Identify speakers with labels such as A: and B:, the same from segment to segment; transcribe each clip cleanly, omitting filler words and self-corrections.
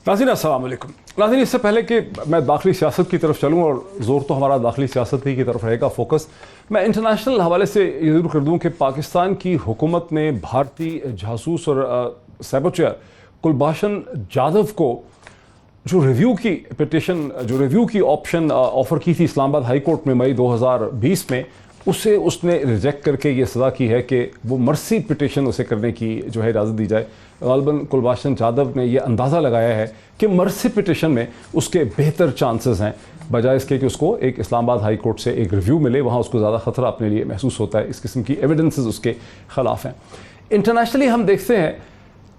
A: नाज़रीन अस्सलाम वालेकुम। नाज़रीन, इससे पहले कि मैं दाखिली सियासत की तरफ चलूँ, और ज़ोर तो हमारा दाखिली सियासत ही की तरफ रहेगा फोकस, मैं इंटरनेशनल हवाले से ये ज़रूर कर दूँ कि पाकिस्तान की हुकूमत ने भारतीय जासूस और सैबोटेयर कुलभूषण जाधव को जो रिव्यू की ऑप्शन ऑफ़र की थी इस्लामाबाद हाई कोर्ट में मई 2020 में, उसे उसने रिजेक्ट करके ये सज़ा की है कि वो मर्सी पिटिशन उसे करने की जो है इजाज़त दी जाए। गालिबन कुलभूषण जाधव ने यह अंदाज़ा लगाया है कि मर्सी पिटिशन में उसके बेहतर चांसेस हैं, बजाय इसके कि उसको एक इस्लामाबाद हाई कोर्ट से एक रिव्यू मिले, वहाँ उसको ज़्यादा ख़तरा अपने लिए महसूस होता है। इस किस्म की एविडेंसेस उसके ख़िलाफ़ हैं। इंटरनेशनली हम देखते हैं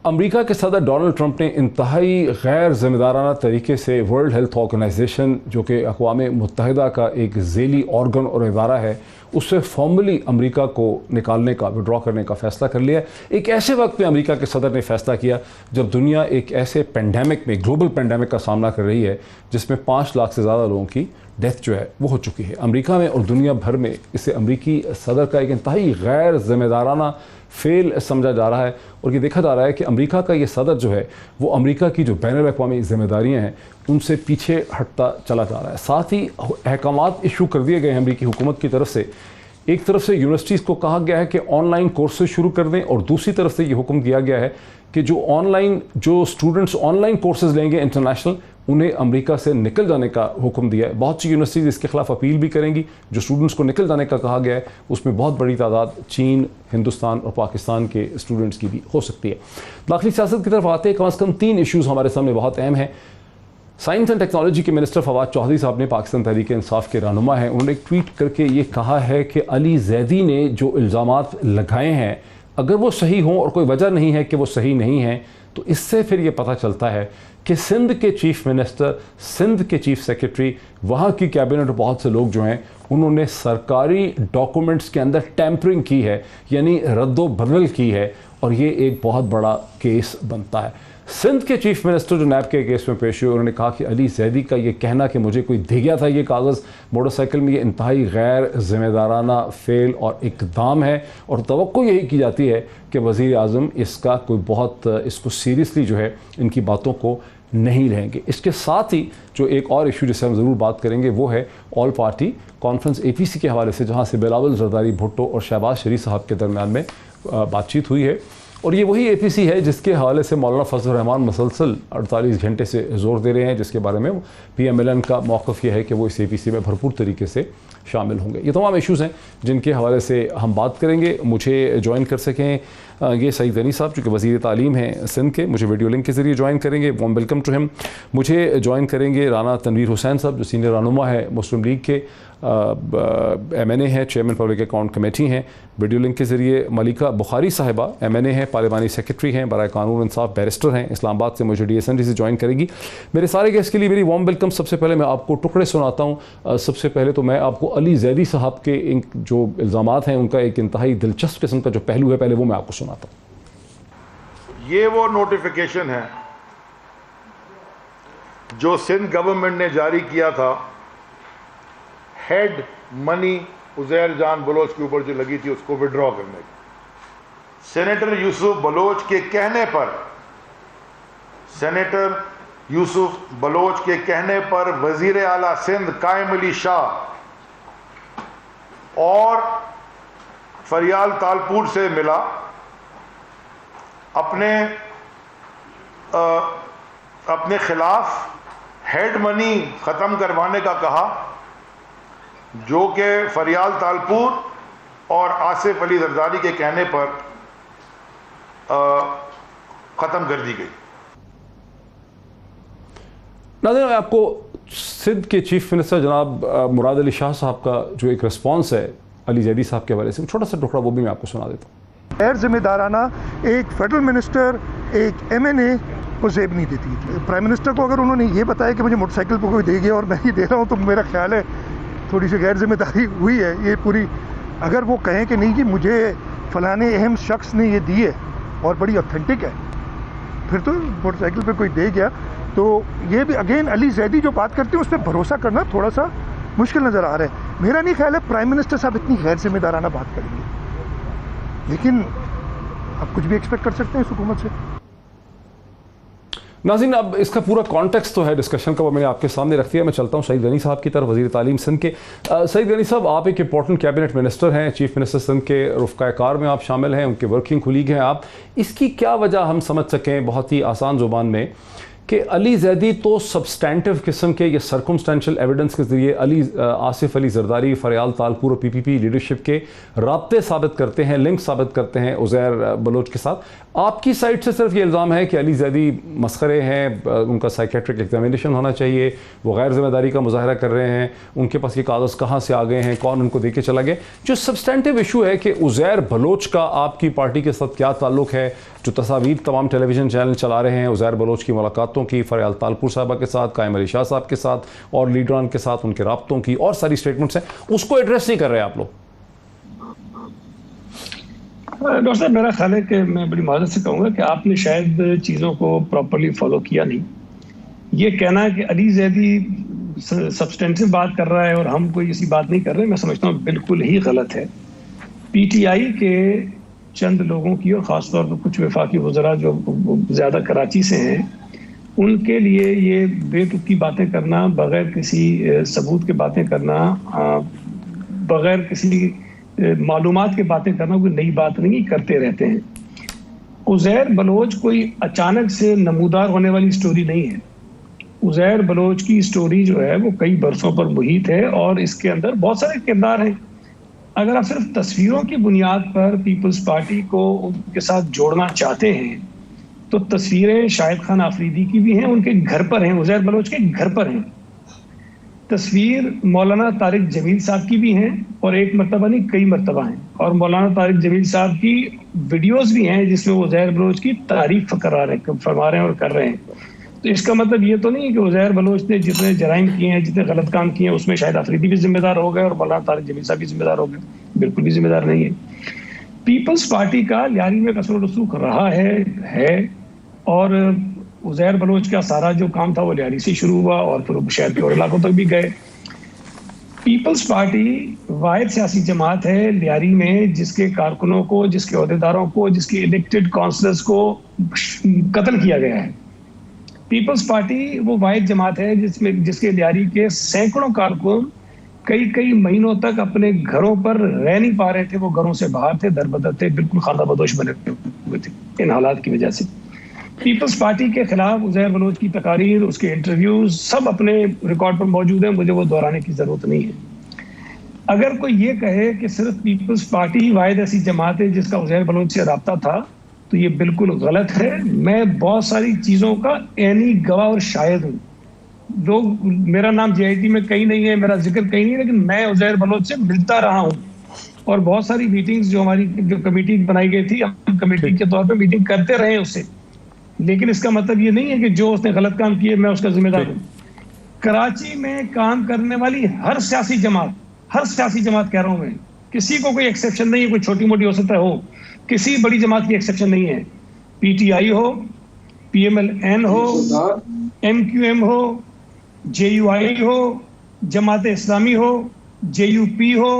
A: अमेरिका के सदर डोनाल्ड ट्रंप ने इंतहाई गैर ज़िम्मेदाराना तरीके से वर्ल्ड हेल्थ ऑर्गेनाइजेशन, जो कि अक़वाम मुत्तहिदा का एक ज़ेली ऑर्गन और इदारा है, उससे फॉर्मली अमेरिका को निकालने का, विड्रॉ करने का फ़ैसला कर लिया। एक ऐसे वक्त में अमेरिका के सदर ने फ़ैसला किया जब दुनिया एक ऐसे पेंडेमिक में, ग्लोबल पेंडेमिक का सामना कर रही है जिसमें 5 लाख से ज़्यादा लोगों की डेथ जो है वो हो चुकी है अमेरिका में और दुनिया भर में। इसे अमेरिकी सदर का एक इंतहाई गैर ज़िम्मेदाराना फेल समझा जा रहा है, और ये देखा जा रहा है कि अमेरिका का ये सदर जो है वो अमेरिका की जो बैनुल अक़वामी ज़िम्मेदारियाँ हैं उनसे पीछे हटता चला जा रहा है। साथ ही अहकामात इशू कर दिए गए हैं अमेरिकी हुकूमत की तरफ से। एक तरफ से यूनिवर्सिटीज़ को कहा गया है कि ऑनलाइन कोर्सेज शुरू कर दें, और दूसरी तरफ से ये हुक्म दिया गया है कि जो स्टूडेंट्स ऑनलाइन कोर्सेज लेंगे इंटरनेशनल, उन्हें अमेरिका से निकल जाने का हुक्म दिया है। बहुत सी यूनिवर्सिटीज़ इसके ख़िलाफ़ अपील भी करेंगी। जो स्टूडेंट्स को निकल जाने का कहा गया है उसमें बहुत बड़ी तादाद चीन, हिंदुस्तान और पाकिस्तान के स्टूडेंट्स की भी हो सकती है। दाखिली सियासत की तरफ आते हैं, कम अज़ कम 3 इशूज़ हमारे सामने बहुत अहम हैं। साइंस एंड टेक्नोलॉजी के मिनिस्टर फवाद चौधरी साहब ने, पाकिस्तान तहरीक इंसाफ के रहनुमा हैं, उन्होंने एक ट्वीट करके ये कहा है कि अली जैदी ने जो इल्ज़ामात लगाए हैं अगर वो सही हों, और कोई वजह नहीं है कि वो सही नहीं हैं, तो इससे फिर ये पता चलता है कि सिंध के चीफ मिनिस्टर, सिंध के चीफ सेक्रेटरी, वहाँ की कैबिनेट और बहुत से लोग जो हैं उन्होंने सरकारी डॉक्यूमेंट्स के अंदर टैंपरिंग की है, यानी रद्दो बदल की है, और ये एक बहुत बड़ा केस बनता है। सिंध के चीफ मिनिस्टर जो नैब के केस में पेश हुए, उन्होंने कहा कि अली जैदी का ये कहना कि मुझे कोई दे गया था ये कागज़ मोटरसाइकिल में, ये इंतहाई गैर ज़िम्मेदाराना फेल और इक़दाम है, और तवक्को यही की जाती है कि वज़ीर आज़म इसका इसको सीरियसली जो है इनकी बातों को नहीं लेंगे। इसके साथ ही जो एक और इशू जिससे हम ज़रूर बात करेंगे वो है ऑल पार्टी कॉन्फ्रेंस APC के हवाले से, जहाँ से बिलावल ज़रदारी भुट्टो और शहबाज शरीफ साहब के दरमियान में बातचीत हुई है। और ये वही APC है जिसके हवाले से मौलाना फजल रहमान मुसलसल 48 घंटे से ज़ोर दे रहे हैं, जिसके बारे में PMLN का मौक़िफ़ ये है कि वो इस APC में भरपूर तरीके से शामिल होंगे। ये तमाम इशूज़ हैं जिनके हवाले से हम बात करेंगे। मुझे ज्वाइन कर सकें ये सईद गनी साहब, जो कि वज़ीर तालीम हैं सिंध के, मुझे वीडियो लिंक के ज़रिए ज्वाइन करेंगे, वार्म वेलकम टू हिम। मुझे ज्वाइन करेंगे राना तनवीर हुसैन साहब, जो सीनियर रहनुमा है मुस्लिम लीग के, MNA है, चेयरमैन पब्लिक अकाउंट कमेटी हैं, वीडियो लिंक के ज़रिए। मलिका बुखारी साहिबा MNA हैं, पार्लिमानी सेक्रेटरी हैं, बराए कानून इंसाफ बैरिस्टर हैं, इस्लामाबाद से मुझे DSND से ज्वाइन करेंगी। मेरे सारे गेस्ट के लिए मेरी वार्म वेलकम। सबसे पहले मैं आपको टुकड़े सुनाता हूँ। सबसे पहले तो मैं आपको अली जैदी साहब के जो इल्ज़ामात हैं उनका एक इंतहाई दिलचस्प किस्म का जो पहलू है, पहले वो मैं आपको सुनाता हूँ।
B: ये वो नोटिफिकेशन है जो सिंध गवर्नमेंट ने जारी किया था, हेड मनी उज़ैर जान बलोच के ऊपर जो लगी थी उसको विड्रॉ करने की। सेनेटर यूसुफ बलोच के कहने पर वजीर आला सिंध कायम अली शाह और फरियाल तालपुर से मिला, अपने खिलाफ हेड मनी ख़त्म करवाने का कहा, जो कि फरियाल तालपुर और आसिफ अली जरदारी के कहने पर ख़त्म कर दी गई।
A: नाज़रीन, मैं आपको सिंध के चीफ मिनिस्टर जनाब मुराद अली शाह साहब का जो एक रिस्पॉन्स है अली जैदी साहब के हवाले से, छोटा सा टुकड़ा वो भी मैं आपको सुना देता हूँ।
C: गैर जिम्मेदाराना एक फेडरल मिनिस्टर, एक MNA को जेब नहीं देती। प्राइम मिनिस्टर को अगर उन्होंने ये बताया कि मुझे मोटरसाइकिल पर कोई दे गया और मैं ये दे रहा हूँ, तो मेरा ख्याल है थोड़ी सी गैर जिम्मेदारी हुई है ये पूरी। अगर वो कहें कि नहीं कि मुझे फलाने अहम शख्स ने ये दी है और बड़ी ऑथेंटिक है, फिर तो मोटरसाइकिल पे कोई दे गया। तो ये भी अगेन अली जैदी जो बात करते हैं उस पर भरोसा करना थोड़ा सा मुश्किल नज़र आ रहा है। मेरा नहीं ख्याल है प्राइम मिनिस्टर साहब इतनी गैर जिम्मेदाराना बात करेंगे, लेकिन आप कुछ भी एक्सपेक्ट कर सकते हैं इस हुकूमत से।
A: नाज़रीन, अब इसका पूरा कॉन्टेक्स्ट तो है डिस्कशन का, वो मैंने आपके सामने रख दिया. मैं चलता हूँ सईद गनी साहब की तरफ, वज़ीर तालीम सिंध के. सईद गनी साहब, आप एक इंपॉर्टेंट कैबिनेट मिनिस्टर हैं, चीफ मिनिस्टर सिंध के रुफ़क़ाए कार में आप शामिल हैं, उनके वर्किंग कुलीग हैं आप. इसकी क्या वजह हम समझ सकें बहुत ही आसान ज़ुबान में कि अली ज़ैदी तो सब्सटैंटिव किस्म के या सर्कमस्टेंशियल एविडेंस के ज़रिए आसिफ अली ज़रदारी, फ़रियाल तालपुर और PPP लीडरशिप के राब्ते साबित करते हैं, लिंक साबित करते हैं उज़ैर बलोच के साथ. आपकी साइड से सिर्फ ये इल्ज़ाम है कि अली ज़ैदी मस्खरे हैं, उनका साइकेट्रिक एग्जामिनेशन होना चाहिए, वो गैर ज़िम्मेदारी का मुज़ाहरा कर रहे हैं, उनके पास ये कागज़ कहाँ से आ गए हैं, कौन उनको दे के चला गया. जो सब्सटैंटिव इशू है कि उज़ैर बलोच का आपकी पार्टी के साथ क्या ताल्लुक़ है, जो तस्वीर तमाम टेलीविज़न चैनल चला रहे हैं उज़ैर बलोच की मुलाकातों की, फ़रियाल तालपुर साहबा के साथ, कायम अली शाह साहब के साथ और लीडरान के साथ उनके राब्तों की और सारी स्टेटमेंट्स हैं, उसको एड्रेस नहीं कर रहे आप लोग.
D: डॉक्टर साहब, मेरा ख्याल है कि मैं बड़ी माजरत से कहूँगा कि आपने शायद चीज़ों को प्रॉपर्ली फॉलो किया नहीं. ये कहना कि अली ज़ैदी सब्सटेंसिव बात कर रहा है और हम कोई ऐसी बात नहीं कर रहे, मैं समझता हूँ बिल्कुल ही गलत है. PTI के चंद लोगों की और ख़ास तौर पर कुछ वफाकी वज़रा जो ज़्यादा कराची से हैं, उनके लिए ये बेतुकी बातें करना, बग़ैर किसी सबूत के बातें करना, बग़ैर किसी मालूमात की बातें करना कोई नई बात नहीं, करते रहते हैं. उज़ैर बलोच कोई अचानक से नमूदार होने वाली स्टोरी नहीं है. उज़ैर बलोच की स्टोरी जो है वो कई बरसों पर मुहित है और इसके अंदर बहुत सारे किरदार हैं. अगर आप सिर्फ तस्वीरों की बुनियाद पर पीपल्स पार्टी को उनके साथ जोड़ना चाहते हैं तो तस्वीरें शाहिद खान आफरीदी की भी हैं, उनके घर पर हैं, उज़ैर बलोच के घर पर हैं. तस्वीर मौलाना तारिक जमील साहब की भी हैं और एक मरतबा नहीं कई मरतबा हैं, और मौलाना तारिक जमील साहब की वीडियोस भी हैं जिसमें वो उज़ैर बलोच की तारीफ फरमा रहे हैं और कर रहे हैं. तो इसका मतलब ये तो नहीं है कि उज़ैर बलोच ने जितने जराइम किए हैं, जितने गलत काम किए हैं, उसमें शायद आफरीदी भी जिम्मेदार हो गए और मौलाना तारिक जमील साहब भी जिम्मेदार हो गए. बिल्कुल भी जिम्मेदार नहीं है. पीपल्स पार्टी का लियारी में कसर रसूख रहा है और उज़ैर बलोच का सारा जो काम था वो लियारी से शुरू हुआ और फिर शहर के और इलाकों तक भी गए. पीपल्स पार्टी वाहिद सियासी जमात है लियारी में जिसके कारकुनों को, जिसके अहदेदारों को, जिसके इलेक्टेड काउंसलर्स को कत्ल किया गया है. पीपल्स पार्टी वो वाहिद जमात है जिसके लियारी के सैकड़ों कारकुन कई महीनों तक अपने घरों पर रह नहीं पा रहे थे. वो घरों से बाहर थे, दरबदर थे, बिल्कुल खाना बदोश बने हुए थे इन हालात की वजह से. पीपल्स पार्टी के खिलाफ उज़ैर बलोच की तकारीर, उसके इंटरव्यूज सब अपने रिकॉर्ड पर मौजूद हैं, मुझे वो दोहराने की ज़रूरत नहीं है. अगर कोई ये कहे कि सिर्फ पीपल्स पार्टी वाहिद ऐसी जमात है जिसका उज़ैर बलोच से राब्ता था तो ये बिल्कुल गलत है. मैं बहुत सारी चीज़ों का ऐनी गवाह और शाहिद हूँ. लोग, मेरा नाम JIT में कहीं नहीं है, मेरा जिक्र कहीं नहीं है, लेकिन मैं उज़ैर बलोच से मिलता रहा हूँ और बहुत सारी मीटिंग्स जो हमारी जो कमेटी बनाई गई थी, हम कमेटी के तौर पे मीटिंग करते रहे उससे. लेकिन इसका मतलब ये नहीं है कि जो उसने गलत काम किए मैं उसका जिम्मेदार हूँ. कराची में काम करने वाली हर सियासी जमात कह रहा हूँ मैं, किसी को कोई एक्सेप्शन नहीं है. कोई छोटी मोटी हो सकता है, हो, किसी बड़ी जमात की एक्सेप्शन नहीं है. PTI हो, PMLN हो, MQM हो, JUI हो, जमात इस्लामी हो, JUP हो,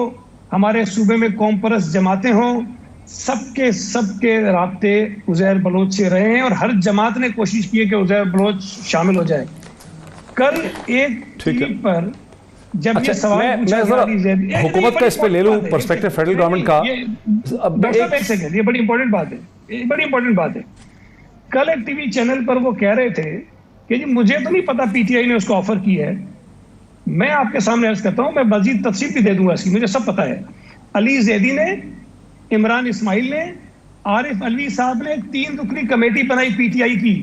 D: हमारे सूबे में कौम परस्त जमातें हों, सबके राब्ते उज़ैर बलोच से रहे हैं और हर जमात ने कोशिश की है कि उज़ैर बलोच शामिल हो जाए. कल एक टीवी पर जब ये सवाल
A: हुकूमत का इस पे ले लूं पर्सपेक्टिव फेडरल गवर्नमेंट का,
D: एक सेकंड, ये बड़ी इंपॉर्टेंट बात है. कल एक टीवी चैनल पर वो कह रहे थे कि जी मुझे तो नहीं पता PTI ने उसको ऑफर की है. मैं आपके सामने अर्ज करता हूं, मैं मजीद तफसील भी दे दूंगा इसकी, मुझे सब पता है. अली ज़ैदी ने, इमरान इस्माइल ने, आरिफ अलवी साहब ने 3 रुकनी कमेटी बनाई PTI की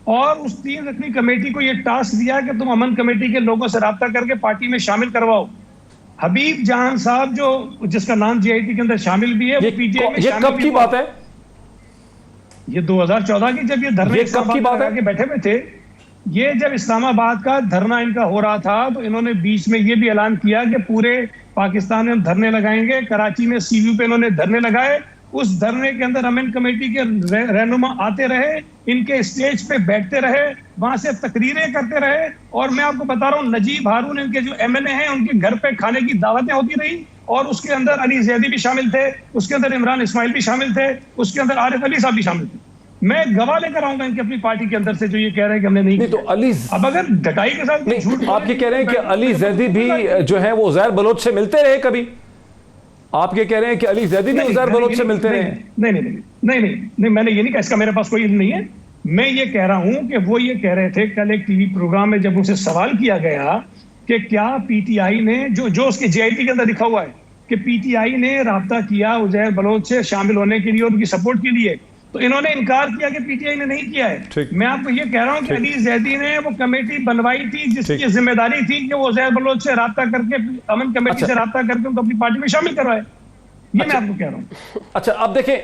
D: और उस 3 रुकनी कमेटी को ये टास्क दिया कि तुम अमन कमेटी के लोगों से राब्ता करके पार्टी में शामिल करवाओ. हबीब जहान साहब जो जिसका नाम JIT के अंदर शामिल भी है, वो PTI में शामिल.
A: कब की बात है?
D: ये 2014 की, जब ये धरने के बैठे हुए थे. ये जब इस्लामाबाद का धरना इनका हो रहा था तो इन्होंने बीच में ये भी ऐलान किया कि पूरे पाकिस्तान में हम धरने लगाएंगे. कराची में CU पे इन्होंने धरने लगाए. उस धरने के अंदर अमन कमेटी के रहनुमा आते रहे, इनके स्टेज पे बैठते रहे, वहां से तकरीरें करते रहे. और मैं आपको बता रहा हूँ, नजीब हारून इनके जो MLA हैं, उनके घर पे खाने की दावतें होती रही और उसके अंदर अली ज़ैदी भी शामिल थे, उसके अंदर इमरान इस्माइल भी शामिल थे, उसके अंदर आरिफ अली साहब भी शामिल थे. میں گواہ لے کر آؤں گا ان کی اپنی پارٹی کے اندر سے جو یہ کہہ رہے ہیں کہ ہم نے نہیں
A: تو علی
D: اب اگر ڈٹائی کے ساتھ
A: نہیں، آپ یہ کہہ رہے ہیں کہ علی زیدی بھی جو ہے وہ عزیر بلوچ سے ملتے رہے کبھی؟ آپ یہ کہہ رہے ہیں کہ علی زیدی بھی عزیر بلوچ سے ملتے رہے؟
D: نہیں، میں نے یہ نہیں کہا، اس کا میرے پاس کوئی علم نہیں ہے. میں یہ کہہ رہا ہوں کہ وہ یہ کہہ رہے تھے کل ایک ٹی وی پروگرام میں جب اسے سوال کیا گیا کہ کیا پی ٹی آئی نے جو اس کے جے آئی ٹی کے اندر لکھا ہوا ہے کہ پی ٹی آئی نے رابطہ کیا عزیر بلوچ سے شامل ہونے کے لیے اور ان کی سپورٹ کے لیے، تو انہوں نے انکار کیا کہ پی ٹی آئی نے نہیں کیا ہے. میں آپ کو یہ کہہ رہا ہوں کہ علی زیدی نے وہ کمیٹی بنوائی تھی جس کی ذمہ داری تھی کہ وہ عزیر بلوچ سے رابطہ کر کے امن کمیٹی سے رابطہ کر کے ان کو اپنی پارٹی میں شامل کروائے. یہ میں آپ کو کہہ رہا ہوں.
A: اچھا اب دیکھیں،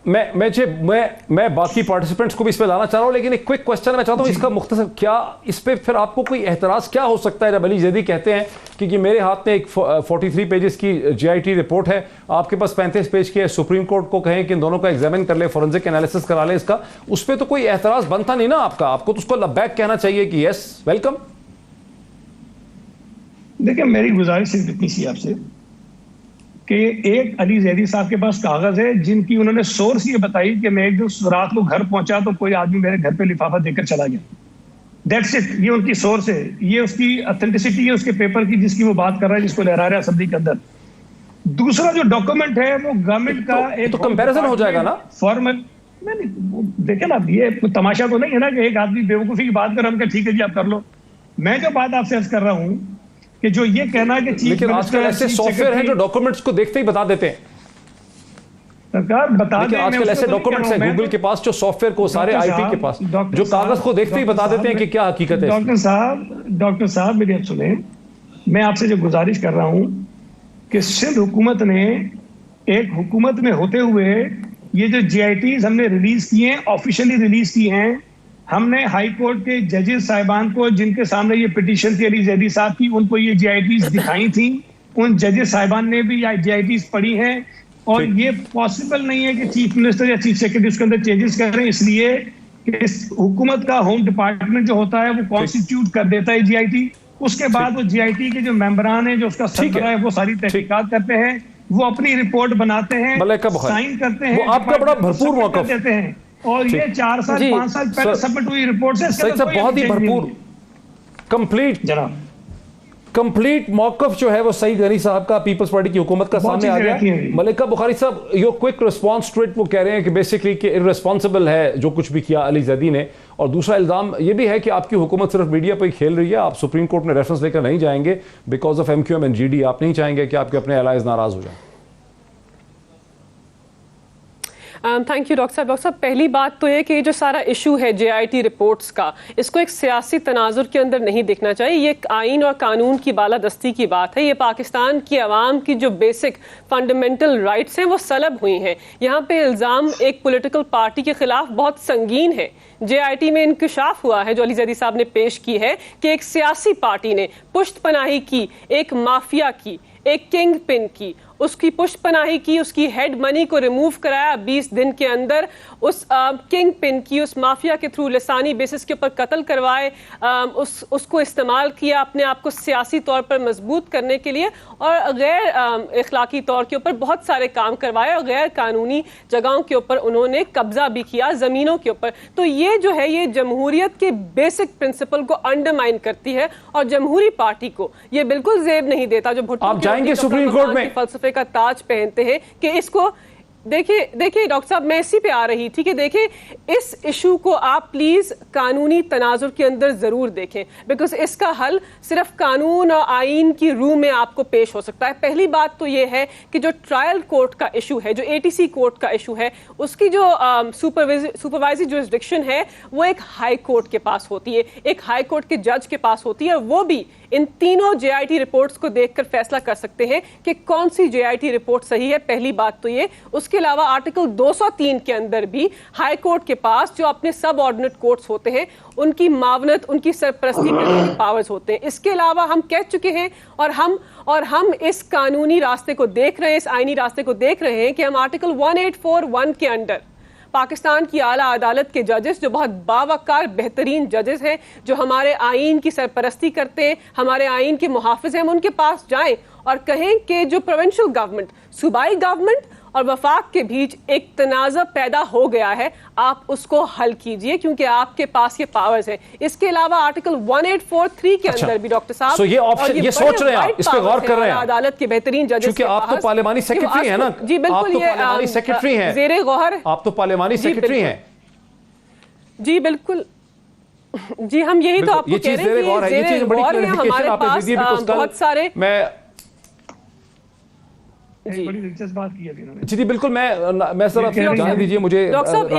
A: میں باقی پارٹیسپینٹس کو بھی اس پہ لانا چاہ رہا ہوں، لیکن ایک کوئک کوسچن میں چاہتا ہوں اس کا مختصر، کیا اس پہ پھر آپ کو کوئی اعتراض کیا ہو سکتا ہے جب علی زیدی کہتے ہیں کہ میرے ہاتھ میں ایک 43 پیجز کی جے آئی ٹی رپورٹ ہے، آپ کے پاس 35 پیج کی ہے، سپریم کورٹ کو کہیں کہ ان دونوں کا ایگزامن کر لے، فورنزک انالیسس کرا لے اس کا، اس پہ تو کوئی اعتراض بنتا نہیں نا آپ کا؟ آپ کو تو اس کو لبیک کہنا چاہیے کہ یس ویلکم.
D: دیکھیں میری گزارش صرف اتنی سی آپ سے کہ ایک علی زیدی صاحب کے پاس کاغذ ہے جن کی انہوں نے سورس یہ بتائی کہ میں ایک دن رات کو گھر پہنچا تو کوئی آدمی میرے گھر پہ لفافہ دے کر چلا گیا. That's it. یہ ان کی سورس ہے، یہ اس کی اتھینٹسٹی ہے اس کے پیپر کی جس کی وہ بات کر رہا ہے، جس کو لہرا رہا ہے اسمبلی کے اندر. دوسرا جو ڈاکومنٹ ہے وہ گورنمنٹ کا ایک
A: تو کمپیریزن ہو جائے گا نا
D: فارمل. دیکھیں نا یہ تماشا تو نہیں ہے نا کہ ایک آدمی بیوقوفی کی بات کر ہم کہ ٹھیک ہے جی آپ کر لو. میں جو بات آپ سے عرض کر رہا ہوں کہ جو یہ کہنا کہ
A: لیکن آج کل ایسے سافٹ ویئر ہیں جو ڈاکومنٹس کو دیکھتے ہی بتا دیتے ہیں. لیکن آج کل ایسے ڈاکومنٹس ہیں گوگل کے پاس جو سافٹ ویئر کو سارے آئی ٹی کے پاس جو کاغذ کو دیکھتے ہی بتا دیتے ہیں کہ کیا حقیقت ہے.
D: ڈاکٹر صاحب میری اب سنیں، میں آپ سے جو گزارش کر رہا ہوں کہ سندھ حکومت نے ایک حکومت میں ہوتے ہوئے یہ جو جے آئی ٹیز ہم نے ریلیز کی ہیں، آفیشلی ریلیز کی ہیں، ہم نے ہائی کورٹ کے ججز صاحبان کو جن کے سامنے یہ پٹیشن تھی علی زیدی صاحب کی، ان کو یہ جے آئی ٹیز دکھائی تھیں. ان ججز صاحبان نے بھی یہ جے آئی ٹیز پڑھی ہیں، اور یہ پاسبل نہیں ہے کہ چیف منسٹر یا چیف سیکرٹری اس کے اندر چینجز کر رہے ہیں، اس لیے کہ اس حکومت کا ہوم ڈپارٹمنٹ جو ہوتا ہے وہ کانسٹیٹیوٹ کر دیتا ہے جے آئی ٹی. اس کے بعد وہ جے آئی ٹی کے جو ممبران ہیں جو اس کا سربراہ ہے وہ ساری تحقیقات کرتے ہیں، وہ اپنی رپورٹ بناتے ہیں، سائن کرتے ہیں،
A: آپ کا بڑا بھرپور موقف
D: دیتے ہیں، اور یہ 4 سال 5 سال پہلے سبمٹ ہوئی رپورٹ سے
A: بہت ہی بھرپور کمپلیٹ موقف جو ہے وہ سعید غنی صاحب کا پیپلز پارٹی کی حکومت کا سامنے آ گیا. ملکہ بخاری صاحب your quick response to it, وہ کہہ رہے ہیں کہ بیسکلی کہ ارریسپانسبل ہے جو کچھ بھی کیا علی زیدی نے، اور دوسرا الزام یہ بھی ہے کہ آپ کی حکومت صرف میڈیا پہ ہی کھیل رہی ہے، آپ سپریم کورٹ میں ریفرنس لے کر نہیں جائیں گے because of M Q M and G D. آپ نہیں چاہیں گے کہ آپ کے اپنے الائز ناراض ہو جائیں.
E: تھینک یو ڈاکٹر صاحب. ڈاکٹر صاحب پہلی بات تو یہ کہ جو سارا ایشو ہے جے آئی ٹی رپورٹس کا، اس کو ایک سیاسی تناظر کے اندر نہیں دیکھنا چاہیے. یہ ایک آئین اور قانون کی بالادستی کی بات ہے. یہ پاکستان کی عوام کی جو بیسک فنڈامنٹل رائٹس ہیں وہ سلب ہوئی ہیں. یہاں پہ الزام ایک پولیٹیکل پارٹی کے خلاف بہت سنگین ہے. جے آئی ٹی میں انکشاف ہوا ہے جو علی زیدی صاحب نے پیش کی ہے کہ ایک سیاسی پارٹی نے پشت پناہی کی، ایک مافیا کی، ایک کنگ پن کی، اس کی پشت پناہی کی، اس کی ہیڈ منی کو ریموو کرایا 20 دن کے اندر، اس کنگ پن کی، اس مافیا کے تھرو لسانی بیسس کے اوپر قتل کروائے، اس کو استعمال کیا اپنے آپ کو سیاسی طور پر مضبوط کرنے کے لیے، اور غیر اخلاقی طور کے اوپر بہت سارے کام کروائے، اور غیر قانونی جگہوں کے اوپر انہوں نے قبضہ بھی کیا، زمینوں کے اوپر. تو یہ جو ہے یہ جمہوریت کے بیسک پرنسپل کو انڈرمائن کرتی ہے، اور جمہوری پارٹی کو یہ بالکل زیب نہیں دیتا جو بھٹو
A: آپ جائیں گے سپریم کورٹ میں
E: فلسفے کا تاج پہنتے ہیں کہ اس کو دیکھیں ڈاکٹر صاحب میں اسی پہ آ رہی تھی کہ دیکھیں اس ایشو کو آپ پلیز قانونی تناظر کے اندر ضرور دیکھیں، بیکاز اس کا حل صرف قانون اور آئین کی روح میں آپ کو پیش ہو سکتا ہے. پہلی بات تو یہ ہے کہ جو ٹرائل کورٹ کا ایشو ہے، جو اے ٹی سی کورٹ کا ایشو ہے، اس کی جو سپروائزری جورسڈکشن ہے وہ ایک ہائی کورٹ کے پاس ہوتی ہے، ایک ہائی کورٹ کے جج کے پاس ہوتی ہے، اور وہ بھی ان تینوں جے آئی ٹی رپورٹس کو دیکھ کر فیصلہ کر سکتے ہیں کہ کون سی جے آئی ٹی رپورٹ صحیح ہے. پہلی بات تو یہ. اس کے علاوہ آرٹیکل 203 کے اندر بھی ہائی کورٹ کے پاس جو اپنے سب آرڈینیٹ کورٹس ہوتے ہیں ان کی معاونت، ان کی سرپرستی کرنے کے پاورز ہوتے ہیں. اس کے علاوہ ہم کہہ چکے ہیں اور ہم اس قانونی راستے کو دیکھ رہے ہیں، اس آئینی راستے کو دیکھ رہے ہیں کہ ہم آرٹیکل 1841 کے انڈر پاکستان کی اعلیٰ عدالت کے ججز جو بہت باوقار بہترین ججز ہیں، جو ہمارے آئین کی سرپرستی کرتے ہیں، ہمارے آئین کے محافظ ہیں، ہم ان کے پاس جائیں اور کہیں کہ جو پروونشل گورنمنٹ، صوبائی گورنمنٹ اور وفاق کے بیچ ایک تنازع پیدا ہو گیا ہے, آپ اس کو حل کیجئے کیونکہ آپ کے پاس یہ پاورز ہیں. اس کے علاوہ آرٹیکل 1843 کے اندر بھی ڈاکٹر صاحب
A: یہ آپشن, یہ سوچ رہے ہیں آپ, اس پہ غور کر رہے ہیں
E: عدالت کے بہترین ججز
A: کیونکہ آپ تو پارلیمانی سیکرٹری ہیں نا.
E: جی بالکل,
A: یہ سیکرٹری ہیں,
E: زیر غور,
A: آپ تو پارلیمانی سیکرٹری ہیں.
E: جی بالکل, جی ہم یہی تو آپ کو کہہ رہے ہیں کہ زیر غور ہے, ہمارے پاس بہت سارے.
D: جی بڑی دلچسپ بات کی ہے انہوں نے.
A: جی بالکل, میں سر آپ جانے دیجیے مجھے
E: ڈاکٹر صاحب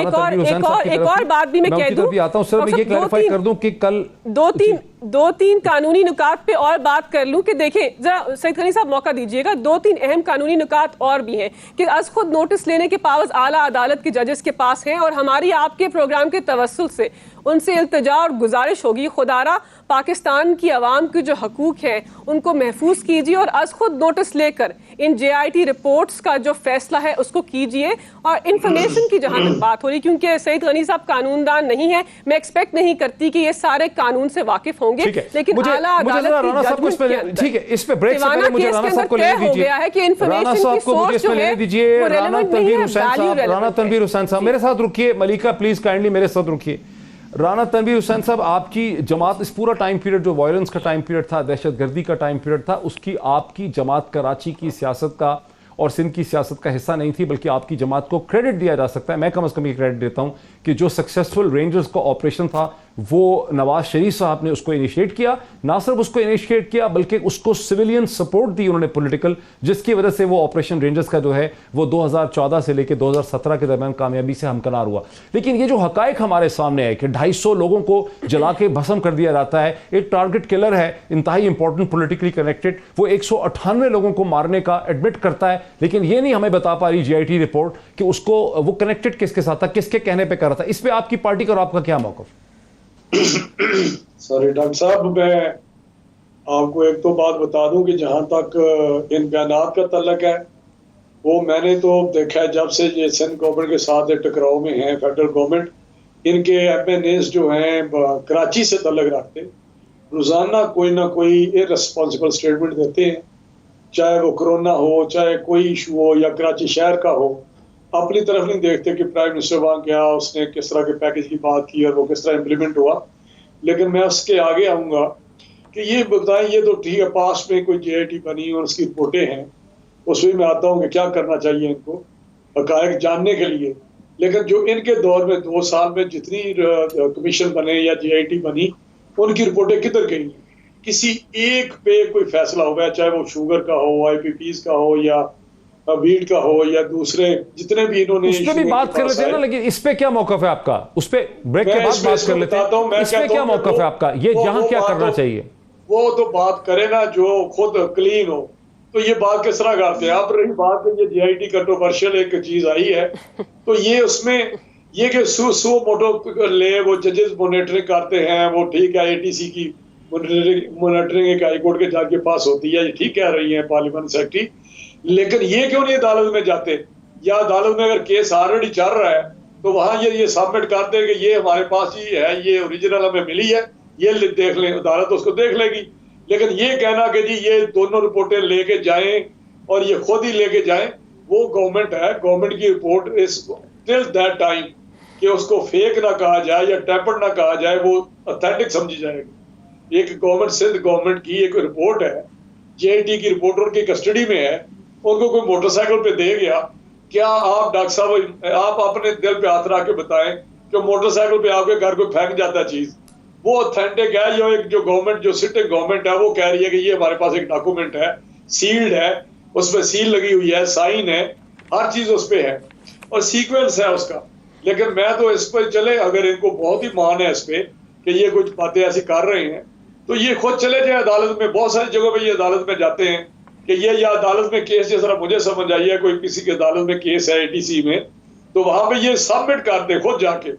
E: ایک اور بات بھی میں کہہ دوں,
A: آتا ہوں سر, میں یہ کلیریفائی کر دوں کہ کل
E: دو تین قانونی نکات پہ اور بات کر لوں کہ دیکھیں ذرا سعید غنی صاحب موقع دیجیے گا. 2-3 اہم قانونی نکات اور بھی ہیں کہ از خود نوٹس لینے کے پاورز اعلیٰ عدالت کے ججز کے پاس ہیں, اور ہماری آپ کے پروگرام کے توسل سے ان سے التجا اور گزارش ہوگی خدارہ پاکستان کی عوام کے جو حقوق ہیں ان کو محفوظ کیجیے, اور از خود نوٹس لے کر ان JIT رپورٹس کا جو فیصلہ ہے اس کو کیجیے. اور انفارمیشن کی جہاں تک بات ہو رہی, کیونکہ سعید غنی صاحب قانون دان نہیں ہے, میں ایکسپیکٹ نہیں کرتی کہ یہ سارے قانون سے واقف ہوں گے, لیکن اعلیٰ عدالت کی ججمنٹ
A: ٹھیک ہے, اس پہ بریک سے پہلے مجھے رانا صاحب کو لینے دیجیے.
E: رانا
A: صاحب کو مجھے اس پہ لینے دیجیے. رانا تنویر حسین صاحب, رانا تنویر حسین صاحب میرے ساتھ رکیے. ملیکہ پلیز کائنڈلی میرے ساتھ رکیے. رانا تنویر حسین صاحب, آپ کی جماعت اس پورا ٹائم پیریڈ جو وائلنس کا ٹائم پیریڈ تھا, دہشت گردی کا ٹائم پیریڈ تھا, اس کی آپ کی جماعت کراچی کی سیاست کا اور سندھ کی سیاست کا حصہ نہیں تھی, بلکہ آپ کی جماعت کو کریڈٹ دیا جا سکتا ہے. میں کم از کم یہ کریڈٹ دیتا ہوں کہ جو سکسیسفل رینجرز کا آپریشن تھا وہ نواز شریف صاحب نے اس کو انیشیٹ کیا. نہ صرف اس کو انیشیٹ کیا بلکہ اس کو سویلین سپورٹ دی انہوں نے پولیٹیکل, جس کی وجہ سے وہ آپریشن رینجرز کا جو ہے وہ 2014 سے لے کے 2017 کے درمیان کامیابی سے ہمکنار ہوا. لیکن یہ جو حقائق ہمارے سامنے ہے کہ 250 لوگوں کو جلا کے بھسم کر دیا جاتا ہے, ایک ٹارگٹ کلر ہے انتہائی امپورٹنٹ پولیٹیکلی کنیکٹڈ, وہ 198 لوگوں کو مارنے کا ایڈمٹ کرتا ہے, لیکن یہ نہیں ہمیں بتا پا رہی JIT رپورٹ کہ اس کو وہ کنیکٹڈ کس کے ساتھ تھا, کس کے کہنے پہ کر رہا تھا. اس پہ آپ کی پارٹی کا اور آپ کا کیا موقف؟
F: سوری ڈاکٹر صاحب, میں آپ کو ایک تو بات بتا دوں کہ جہاں تک ان بیانات کا تعلق ہے, وہ میں نے تو دیکھا ہے جب سے یہ سندھ گورنمنٹ کے ساتھ ٹکراؤ میں ہیں فیڈرل گورنمنٹ, ان کے MNAs جو ہیں کراچی سے تعلق رکھتے, روزانہ کوئی نہ کوئی ارسپانسبل اسٹیٹمنٹ دیتے ہیں, چاہے وہ کرونا ہو, چاہے کوئی ایشو ہو یا کراچی شہر کا ہو. اپنی طرف نہیں دیکھتے کہ پرائم منسٹر وہاں گیا, اس نے کس طرح کے پیکج کی بات کی اور وہ کس طرح امپلیمنٹ ہوا. لیکن میں اس کے آگے آؤں گا کہ یہ بتائیں, یہ تو ٹھیک ہے پاس میں کوئی JIT بنی اور اس کی رپورٹیں ہیں, اس میں آتا ہوں کہ کیا کرنا چاہیے ان کو حقائق جاننے کے لیے. لیکن جو ان کے دور میں 2 سال میں جتنی کمیشن بنے یا JIT بنی, ان کی رپورٹیں کدھر گئی؟ کسی ایک پہ کوئی فیصلہ ہو گیا, چاہے وہ شوگر کا ہو, IPPs کا ہو یا ویٹ کا ہو یا دوسرے جتنے بھی انہوں نے,
A: اس پہ بھی بات کر لیتے ہیں نا, لیکن اس پہ کیا موقف ہے آپ کا؟ اس پہ بریک کے بعد بات کر لیتے ہیں. اس پہ کیا موقف ہے آپ کا, یہ جہاں کیا کرنا چاہیے؟
F: وہ تو بات کرے نا جو خود کلین ہو, تو یہ بات کس طرح کرتے ہیں. اب رہی بات کہ یہ JIT کنٹروورشل ایک چیز آئی ہے, تو یہ اس میں یہ کہ سو موٹو لے وہ ججز مانیٹرنگ کرتے ہیں, وہ ٹھیک ہے ATC کی مانیٹرنگ ایک ہائی کورٹ کے جج کے پاس ہوتی ہے, یہ ٹھیک کہہ رہی ہیں پارلیمنٹ سیکرٹری. لیکن یہ کیوں نہیں عدالت میں جاتے, یا عدالت میں اگر کیس آلریڈی چل رہا ہے تو وہاں یہ سبمٹ کرتے کہ یہ ہمارے پاس ہی ہے, یہ اوریجنل ہمیں ملی ہے, یہ دیکھ لیں, عدالت اس کو دیکھ لے گی. لیکن یہ کہنا کہ جی یہ دونوں رپورٹیں لے کے جائیں اور یہ خود ہی لے کے جائیں, وہ گورنمنٹ ہے, گورنمنٹ کی report is till that time کہ اس کو فیک نہ کہا جائے یا ٹیمپرڈ نہ کہا جائے, وہ اتھینٹک سمجھی جائے گی. ایک گورنمنٹ سندھ گورنمنٹ کی ایک رپورٹ ہے, JIT کی رپورٹ ان کی کسٹڈی میں ہے, ان کو کوئی موٹر سائیکل پہ دے گیا, کیا آپ ڈاکٹر صاحب آپ اپنے دل پہ ہاتھ رکھ کے بتائیں کہ موٹر سائیکل پہ آپ کے گھر کو پھینک جاتا چیز, وہ اتھینٹک ہے؟ جو گورنمنٹ جو سٹنگ گورنمنٹ ہے وہ کہہ رہی ہے کہ یہ ہمارے پاس ایک ڈاکومنٹ ہے, سیلڈ ہے, اس پہ سیل لگی ہوئی ہے, سائن ہے, ہر چیز اس پہ ہے اور سیکوینس ہے اس کا. لیکن میں تو اس پہ چلے, اگر ان کو بہت ہی مان ہے اس پہ کہ یہ کچھ باتیں ایسی کر رہے ہیں, تو یہ خود چلے جائیں عدالت میں. بہت ساری جگہوں پہ یہ عدالت میں جاتے ہیں کہ یہ یا عدالت میں کیس, جس طرح مجھے سمجھ آئی ہے کوئی کسی کی عدالت میں کیس ہے ATC میں, تو وہاں پہ یہ سبمٹ کرتے خود جا کے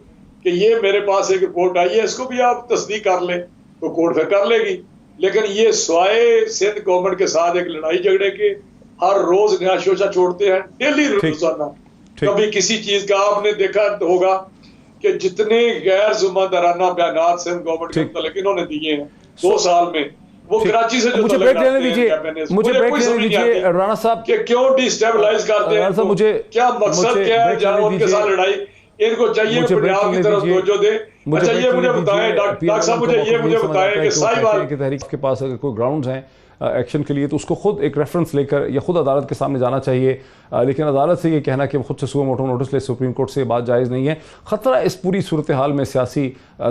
F: کہ یہ میرے پاس ایک رپورٹ آئی ہے, اس کو بھی آپ تصدیق کر لیں, تو کورٹ پھر کر لے گی. لیکن یہ سوائے سندھ گورنمنٹ کے ساتھ ایک لڑائی جھگڑے کے ہر روز نیا شوشہ چھوڑتے ہیں, ڈیلی روزانہ. کبھی کسی چیز کا آپ نے دیکھا ہوگا کہ جتنے غیر ذمہ دارانہ بیانات سندھ گورنمنٹ کے متعلق انہوں نے دیے ہیں 2 سال میں, वो कराची से जो
A: मुझे ब्रेक लेने दीजिए, मुझे ब्रेक लेने दीजिए राणा साहब,
F: कि क्यों डिस्टेबलाइज करते हैं, तो
A: मुझे
F: क्या मकसद क्या है जानवरों के साथ लड़ाई, इनको चाहिए पंजाब की तरफ तवज्जो दे। अच्छा ये मुझे बताएं डॉक्टर साहब, मुझे बताएं कि साहिवाल
A: की तहरीक के पास अगर कोई ग्राउंड्स हैं एक्शन के लिए तो उसको खुद एक रेफरेंस लेकर या खुद अदालत के सामने जाना चाहिए, लेकिन अदालत से ये कहना कि खुद से सुबह मोटो नोटिस ले सुप्रीम कोर्ट से बात जायज़ नहीं है। ख़तरा इस पूरी सूरत हाल में सियासी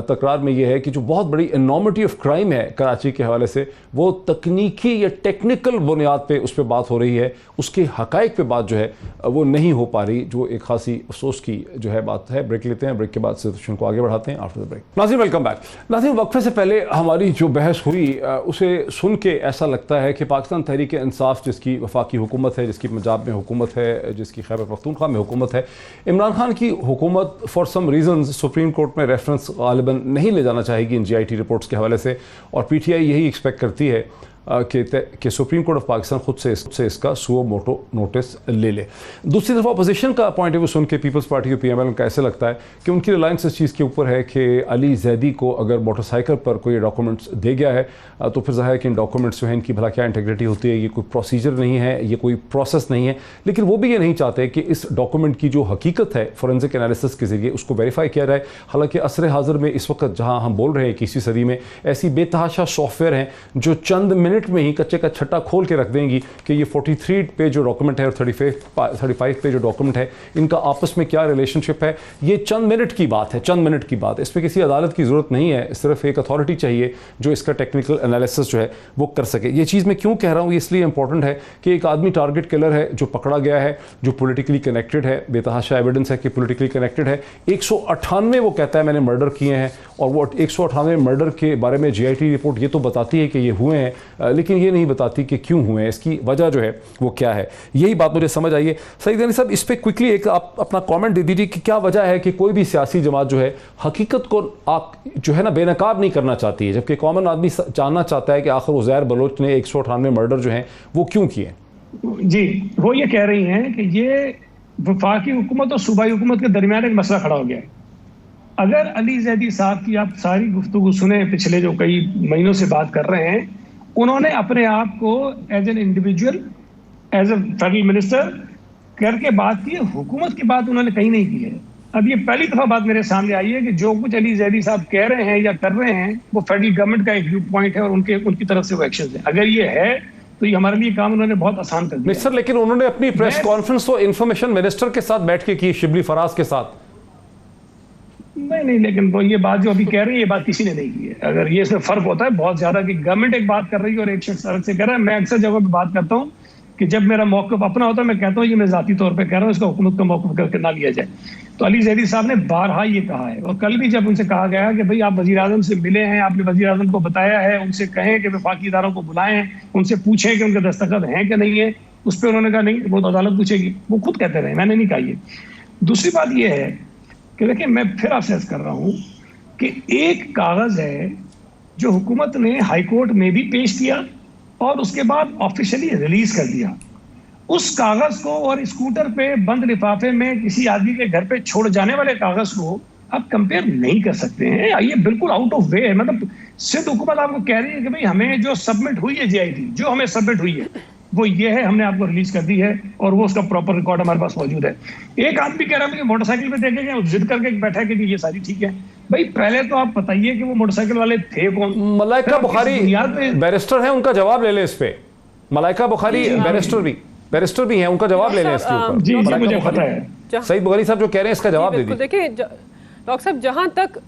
A: तकरार में ये है कि जो बहुत बड़ी इनॉर्मिटी ऑफ क्राइम है कराची के हवाले से, वो तकनीकी या टेक्निकल बुनियाद पे उस पर बात हो रही है, उसके हक़ाइक़ पे बात जो है वो नहीं हो पा रही, जो एक खासी अफसोस की जो है बात है। ब्रेक लेते हैं, ब्रेक के बाद सिचुएशन को आगे बढ़ाते हैं आफ्टर द ब्रेक। नाज़रीन वेलकम बैक। नाज़रीन वक्फे से पहले हमारी जो बहस हुई उसे सुन के ऐसा लगता है कि पाकिस्तान तहरीक इंसाफ जिसकी वफाकी हुकूमत है, जिसकी पंजाब में हुकूमत है, जिसकी खैबर पख्तूनख्वा में हुकूमत है, इमरान खान की हुकूमत for some reasons Supreme Court में रेफरेंस गालिबन नहीं ले जाना चाहेगी इन GIT रिपोर्ट्स के हवाले से, और PTI यही एक्सपेक्ट करती है कि सुप्रीम कोर्ट ऑफ पाकिस्तान खुद से इसका सुओ मोटो नोटिस ले ले। दूसरी तरफ अपोजिशन का पॉइंट ऑफ व्यू सुन के पीपल्स पार्टी और PML को ऐसे लगता है कि उनकी रिलायंस इस चीज़ के ऊपर है कि अली जैदी को अगर मोटरसाइकिल पर कोई डॉक्यूमेंट्स दे गया है तो फिर ज़ाहिर है कि इन डॉक्यूमेंट्स जो है इनकी भला क्या इंटीग्रिटी होती है, ये कोई प्रोसीजर नहीं है, ये कोई प्रोसेस नहीं है। लेकिन वो भी ये नहीं चाहते कि इस डॉक्यूमेंट की जो हकीकत है फोरेंसिक एनालिसिस के ज़रिए उसको वेरीफाई किया जाए। हालांकि असर हाज़िर में इस वक्त जहाँ हम बोल रहे हैं 21वीं सदी में ऐसी बेतहाशा सॉफ्टवेयर हैं जो चंद मिनट में ही कच्चे का छट्टा खोल के रख देंगी कि ये 43 पे जो डॉक्यूमेंट है और 35 पे जो डॉक्यूमेंट है इनका आपस में क्या रिलेशनशिप है। ये चंद मिनट की बात है, चंद मिनट की बात। इस पर किसी अदालत की ज़रूरत नहीं है, सिर्फ एक अथॉरिटी चाहिए जो इसका टेक्निकल एनालिसिस जो है वो कर सके। ये चीज़ मैं क्यों कह रहा हूँ, ये इसलिए इंपॉर्टेंट है कि एक आदमी टारगेट किलर है जो पकड़ा गया है, जो पॉलिटिकली कनेक्टेड है, बेतहाशा एविडेंस है कि पॉलिटिकली कनेक्टेड है। 198 वो कहता है मैंने मर्डर किए हैं, और वो 198 मर्डर के बारे में GIT रिपोर्ट ये तो बताती है कि ये हुए हैं, लेकिन ये नहीं बताती कि क्यों हुए हैं, इसकी वजह जो है वो क्या है। यही बात मुझे समझ आई है। सईद गनी साहब, इस पर क्विकली एक आप अपना कमेंट दे दीजिए कि क्या वजह है कि कोई भी सियासी जमात जो है हकीकत को जो है ना बेनकाब नहीं करना चाहती है, जबकि कॉमन आदमी जानना चाहता है कि आखिर उज़ैर बलोच ने 198 मर्डर जो हैं वो क्यों किए।
D: जी, वो ये कह रही हैं कि ये वफाकी हुकूमत और सूबाई हुकूमत के दरमियान एक मसला खड़ा हो गया है। अगर अली जैदी साहब की आप सारी गुफ्तगू सुने, पिछले जो कई महीनों से बात कर रहे हैं, उन्होंने अपने आप को as an individual, as a federal minister करके बात की है, हुकूमत की बात उन्होंने कहीं नहीं की है। अब ये पहली दफ़ा बात मेरे सामने आई है कि जो कुछ अली जैदी साहब कह रहे हैं या कर रहे हैं वो फेडरल गवर्नमेंट का एक व्यू पॉइंट है और उनकी तरफ से वो एक्शन है। अगर ये है तो ये हमारे लिए काम उन्होंने बहुत आसान कर दिया।
A: सर, लेकिन उन्होंने अपनी प्रेस कॉन्फ्रेंस तो इंफॉर्मेशन मिनिस्टर के साथ बैठ के की, शिबली फराज के साथ।
D: नहीं, लेकिन वो ये बात जो अभी कह रही है ये बात किसी ने नहीं की है। अगर ये इसमें फर्क होता है बहुत ज्यादा कि गवर्नमेंट एक बात कर रही है और एक शख्स अलग से कह रहा है। मैं अक्सर जगह पे बात करता हूँ कि जब मेरा मौक़िफ़ अपना होता है मैं कहता हूँ ये मैं ज़ाती तौर पे कह रहा हूँ, इसका हुकूमत का मौक़िफ़ करके ना लिया जाए। तो अली जैदी साहब ने बारहा ये कहा है, और कल भी जब उनसे कहा गया कि भाई आप वज़ीर आज़म से मिले हैं, आपने वज़ीर आज़म को बताया है, उनसे कहें कि वफाकी इदारों को बुलाएं, उनसे पूछें कि उनके दस्तखत हैं कि नहीं है। उस पर उन्होंने कहा नहीं, वो तो अदालत पूछेगी। वो खुद कहते रहे, मैंने नहीं कहा ये। दूसरी बात ये है कि देखिए, मैं फिर आपसे अर्ज़ कर रहा हूँ कि एक कागज़ है जो हुकूमत ने हाई कोर्ट में भी पेश किया और उसके बाद ऑफिशियली रिलीज कर दिया। उस कागज को और स्कूटर पे बंद लिफाफे में किसी आदमी के घर पे छोड़ जाने वाले कागज को आप कंपेयर नहीं कर सकते हैं। ये बिल्कुल आउट ऑफ वे है। मतलब सिर्फ हुकूमत आपको कह रही है कि भाई हमें जो सबमिट हुई है GIT, जो हमें सबमिट हुई है वो ये है, हमने आपको रिलीज कर दी है और वो उसका प्रॉपर रिकॉर्ड हमारे पास मौजूद है। एक आदमी कह रहा है कि मोटरसाइकिल पे देखेंगे, जिद करके बैठा है कि ये सारी ठीक है। भाई पहले तो आप बताइए कि वो मोटरसाइकिल वाले थे कौन।
A: मलाइका बुखारी बैरिस्टर है, उनका जवाब ले ले इस पे। मलाइका बुखारी बैरिस्टर भी हैं, उनका जवाब ले लें इसके ऊपर।
D: जी, मुझे पता है।
A: सईद बुखारी साहब जो कह रहे हैं इसका जवाब दे दीजिए।
E: देखिए डॉक्टर साहब, जहां तक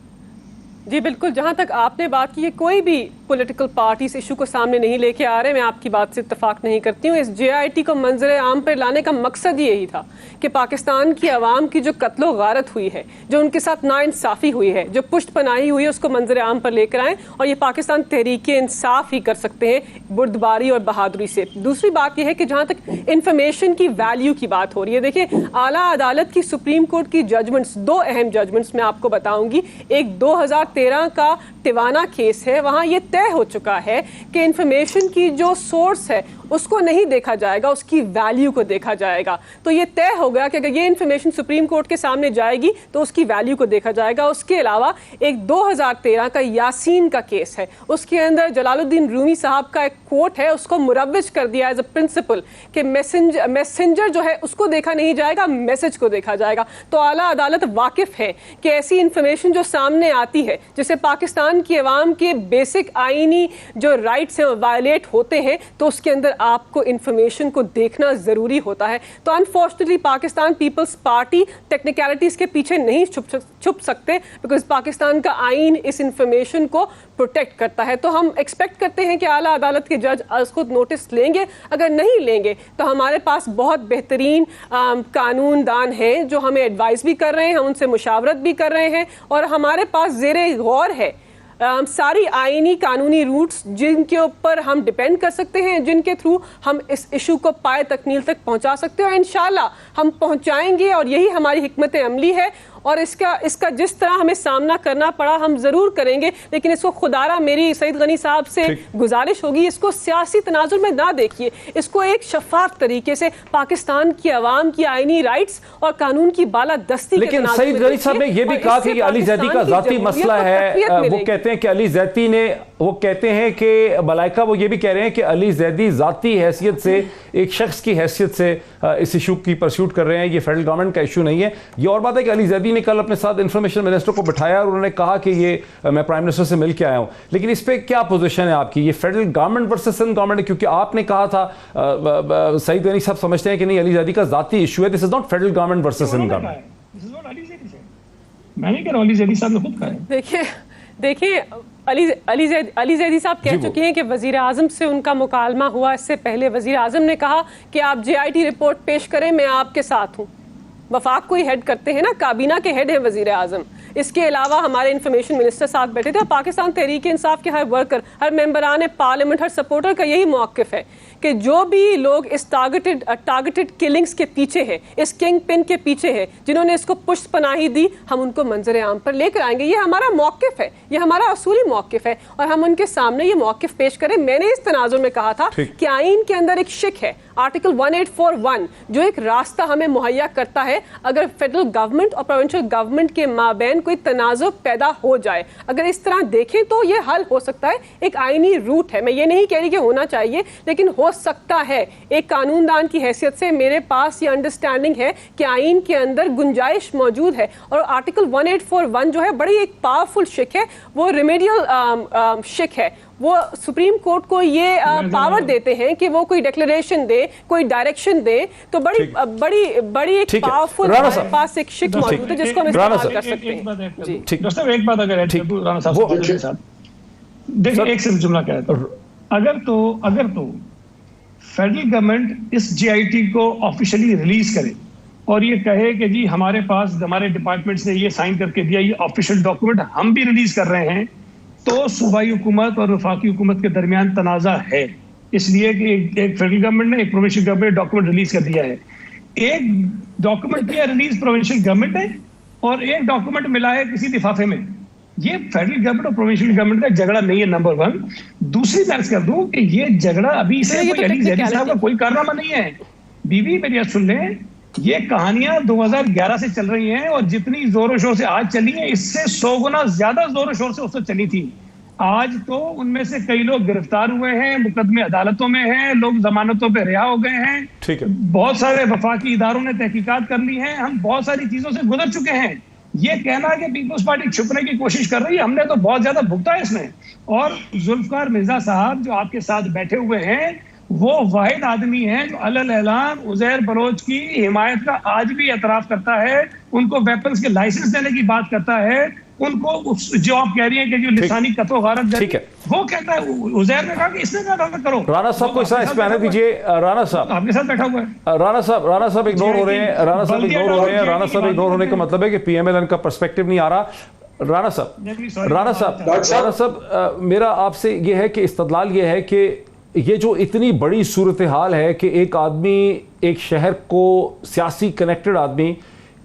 E: जी बिल्कुल, जहां तक आपने बात की है, कोई भी पॉलिटिकल पार्टी इस इशू को सामने नहीं लेके आ रहे। मैं आपकी बात से इत्तेफाक नहीं करती हूँ। इस GIT को मंजर आम पर लाने का मकसद यही था कि पाकिस्तान की आवाम की जो कत्लो गारत हुई है, जो उनके साथ नाइंसाफ़ी हुई है, जो पुष्ट पनाही हुई है, उसको मंजर आम पर लेकर आएँ। और ये पाकिस्तान तहरीक इंसाफ ही कर सकते हैं बुर्दबारी और बहादुरी से। दूसरी बात यह है कि जहाँ तक इंफॉर्मेशन की वैल्यू की बात हो रही है, देखिए आला अदालत की सुप्रीम कोर्ट की जजमेंट्स, दो अहम जजमेंट्स मैं आपको बताऊंगी। एक 2013 का टिवाना केस है, वहां ये तय हो चुका है कि इंफॉर्मेशन की जो सोर्स है उसको नहीं देखा जाएगा, उसकी वैल्यू को देखा जाएगा। तो ये तय हो गया कि अगर ये इन्फॉर्मेशन सुप्रीम कोर्ट के सामने जाएगी तो उसकी वैल्यू को देखा जाएगा। उसके अलावा एक 2013 का यासीन का केस है, उसके अंदर जलालुद्दीन रूमी साहब का एक कोट है, उसको मुरव्विज कर दिया एज अ प्रिंसिपल कि मैसेंजर जो है उसको देखा नहीं जाएगा, मैसेज को देखा जाएगा। तो आला अदालत वाकिफ है कि ऐसी इंफॉर्मेशन जो सामने आती है जिससे पाकिस्तान की अवाम के बेसिक आईनी जो राइट्स हैं वायलेट होते हैं, तो उसके अंदर आपको इंफॉर्मेशन को देखना ज़रूरी होता है। तो अनफॉर्चुनेटली पाकिस्तान पीपल्स पार्टी टेक्निकलिटीज़ के पीछे नहीं छुप सकते, बिकॉज पाकिस्तान का आइन इस इंफॉर्मेशन को प्रोटेक्ट करता है। तो हम एक्सपेक्ट करते हैं कि आला अदालत के जज उसको नोटिस लेंगे। अगर नहीं लेंगे तो हमारे पास बहुत बेहतरीन कानूनदान हैं जो हमें एडवाइस भी कर रहे हैं, हम उनसे मुशावरत भी कर रहे हैं, और हमारे पास ज़ेरे गौर है सारी आईनी कानूनी रूट्स जिनके ऊपर हम डिपेंड कर सकते हैं, जिनके थ्रू हम इस इशू को पाए तकमील तक पहुंचा सकते हैं, और इंशाल्लाह हम पहुंचाएंगे। और यही हमारी हिकमत अमली है, और इसका जिस तरह हमें सामना करना पड़ा हम ज़रूर करेंगे। लेकिन इसको खुदारा मेरी सईद गनी साहब से गुजारिश होगी, इसको सियासी तनाजुर में ना देखिए, इसको एक शफाफ तरीके से पाकिस्तान की आवाम की आईनी राइट्स और कानून की बालादस्ती।
A: लेकिन सईद गनी साहब ने यह भी कहा कि अली जैदी का ज़ाती मसला है। वो कहते हैं कि अली जैदी ने, वो कहते हैं कि मलाइका वो ये भी कह रहे हैं कि अली जैदी ज़ाती हैसियत से, एक शख्स की हैसियत से इस इशू की परस्यूट कर रहे हैं, ये फेडरल गवर्नमेंट का इशू नहीं है। ये और बात है कि अली जैदी ने कल अपने साथ इंफॉर्मेशन मिनिस्टर को बिठाया और उन्होंने कहा कि ये मैं प्राइम मिनिस्टर से मिल के आया हूं। लेकिन इस पे क्या पोजीशन है आपकी, ये federal government versus Sindh government है? क्योंकि आपने कहा था, सईद गनी साहब समझते हैं कि नहीं, अली जैदी का ज़ाती इशू है, this is not federal government versus Sindh government.
D: मैं नहीं कह रहा, अली जैदी साहब ने खुद कहा है।
E: देखिए अली जैदी साहब कह चुके हैं कि वज़ीर आज़म से उनका मुकालमा हुआ। इससे पहले वज़ीर आज़म ने कहा कि आप JIT रिपोर्ट पेश करें, मैं आपके साथ हूँ। वफाक को ही हेड करते हैं ना, काबीना के हेड हैं वज़ीर आज़म। इसके अलावा हमारे इंफॉर्मेशन मिनिस्टर साथ बैठे थे, और पाकिस्तान तहरीक इंसाफ के हर वर्कर, हर मेंबरान पार्लियामेंट, हर सपोर्टर का यही मौक़िफ़ है कि जो भी लोग इस टारगेटेड किलिंग्स के पीछे है, इस किंग पिन के पीछे है, जिन्होंने इसको पुष्ट पनाही दी, हम उनको मंजर आम पर लेकर आएंगे। ये हमारा मौक़िफ़ है, ये हमारा असूली मौक़िफ़ है, और हम उनके सामने ये मौक़िफ़ पेश करें। मैंने इस तनाजुर में कहा था कि आइन के अंदर एक शिक है, आर्टिकल 1841, जो एक रास्ता हमें मुहैया करता है अगर फेडरल गवर्नमेंट और प्रोविंशियल गवर्नमेंट के माबैन कोई तनाज़ुर पैदा हो जाए। अगर इस तरह देखें तो ये हल हो सकता है, एक आइनी रूट है। मैं ये नहीं कह रही कि होना चाहिए, लेकिन हो सकता है। एक कानूनदान की हैसियत से मेरे पास ये अंडरस्टैंडिंग है कि आइन के अंदर गुंजाइश मौजूद है, और आर्टिकल 1841 जो है बड़ी एक पावरफुल शिक है, वो रेमेडियल शिक है। वो सुप्रीम कोर्ट को ये पावर देते हैं कि वो कोई डिक्लेरेशन दे, कोई डायरेक्शन दे, तो बड़ी एक पावरफुल हमारे पास एक शिक मौजूद है जिसको हम इस्तेमाल कर सकते हैं।
D: एक बात अगर राणा साहब देखिए, एक सिर्फ जुमला कहता हूं, अगर तो फेडरल गवर्नमेंट इस JIT को ऑफिशियली रिलीज करे और ये कहे कि जी हमारे पास हमारे डिपार्टमेंट्स ने ये साइन करके दिया, ये ऑफिशियल डॉक्यूमेंट हम भी रिलीज कर रहे हैं, तो सूबाई हुकूमत और वफाकी हुकूमत के दरमियान तनाज़ा है, इसलिए कि एक फेडरल गवर्नमेंट ने एक प्रोविंशियल गवर्नमेंट डॉक्यूमेंट रिलीज कर दिया है। एक डॉक्यूमेंट किया रिलीज प्रोविंशियल गवर्नमेंट है, और एक डॉक्यूमेंट मिला है किसी लिफाफे में। ये फेडरल गवर्नमेंट और प्रोविंशियल गवर्नमेंट का झगड़ा नहीं है, नंबर 1। दूसरी बात कर दूं कि ये झगड़ा अभी से अली जैदी साहब का कोई कारनामा नहीं है। बीवी मेरी बात सुन लें, ये कहानियां 2011 से चल रही हैं, और जितनी जोरों शोर से आज चली है, इससे 100 गुना ज्यादा जोरों शोर से उससे चली थी। आज तो उनमें से कई लोग गिरफ्तार हुए हैं, मुकदमे अदालतों में हैं, लोग जमानतों पे रिहा हो गए हैं।
A: ठीक है,
D: बहुत सारे वफाकी इदारों ने तहकीकात कर ली है, हम बहुत सारी चीजों से गुजर चुके हैं। ये कहना कि पीपल्स पार्टी छुपने की कोशिश कर रही है, हमने तो बहुत ज्यादा भुगता है इसमें। और जुल्फकार मिर्जा साहब जो आपके साथ बैठे हुए हैं, वो वाहिद आदमी है जो अलल ऐलान उज़ैर बलोच की हिमायत का आज भी एतराफ करता है, उनको वेपन्स के लाइसेंस देने की बात करता है, उनको जो आप कह रही हैं कि जो लिसानी कतो गारत, ठीक है, वो कहता है। उज़ैर ने कहा कि इसने कहा करो।
A: राणा साहब को इस पे आने दीजिए। राणा साहब आपके साथ बैठा हुआ है। राणा साहब इग्नोर हो रहे हैं। राणा साहब इग्नोर होने का मतलब है कि PMLN का पर्सपेक्टिव नहीं आ रहा। राणा साहब मेरा आपसे ये है कि इस्तदलाल ये है कि ये जो इतनी बड़ी सूरत हाल है कि एक आदमी एक शहर को, सियासी कनेक्टेड आदमी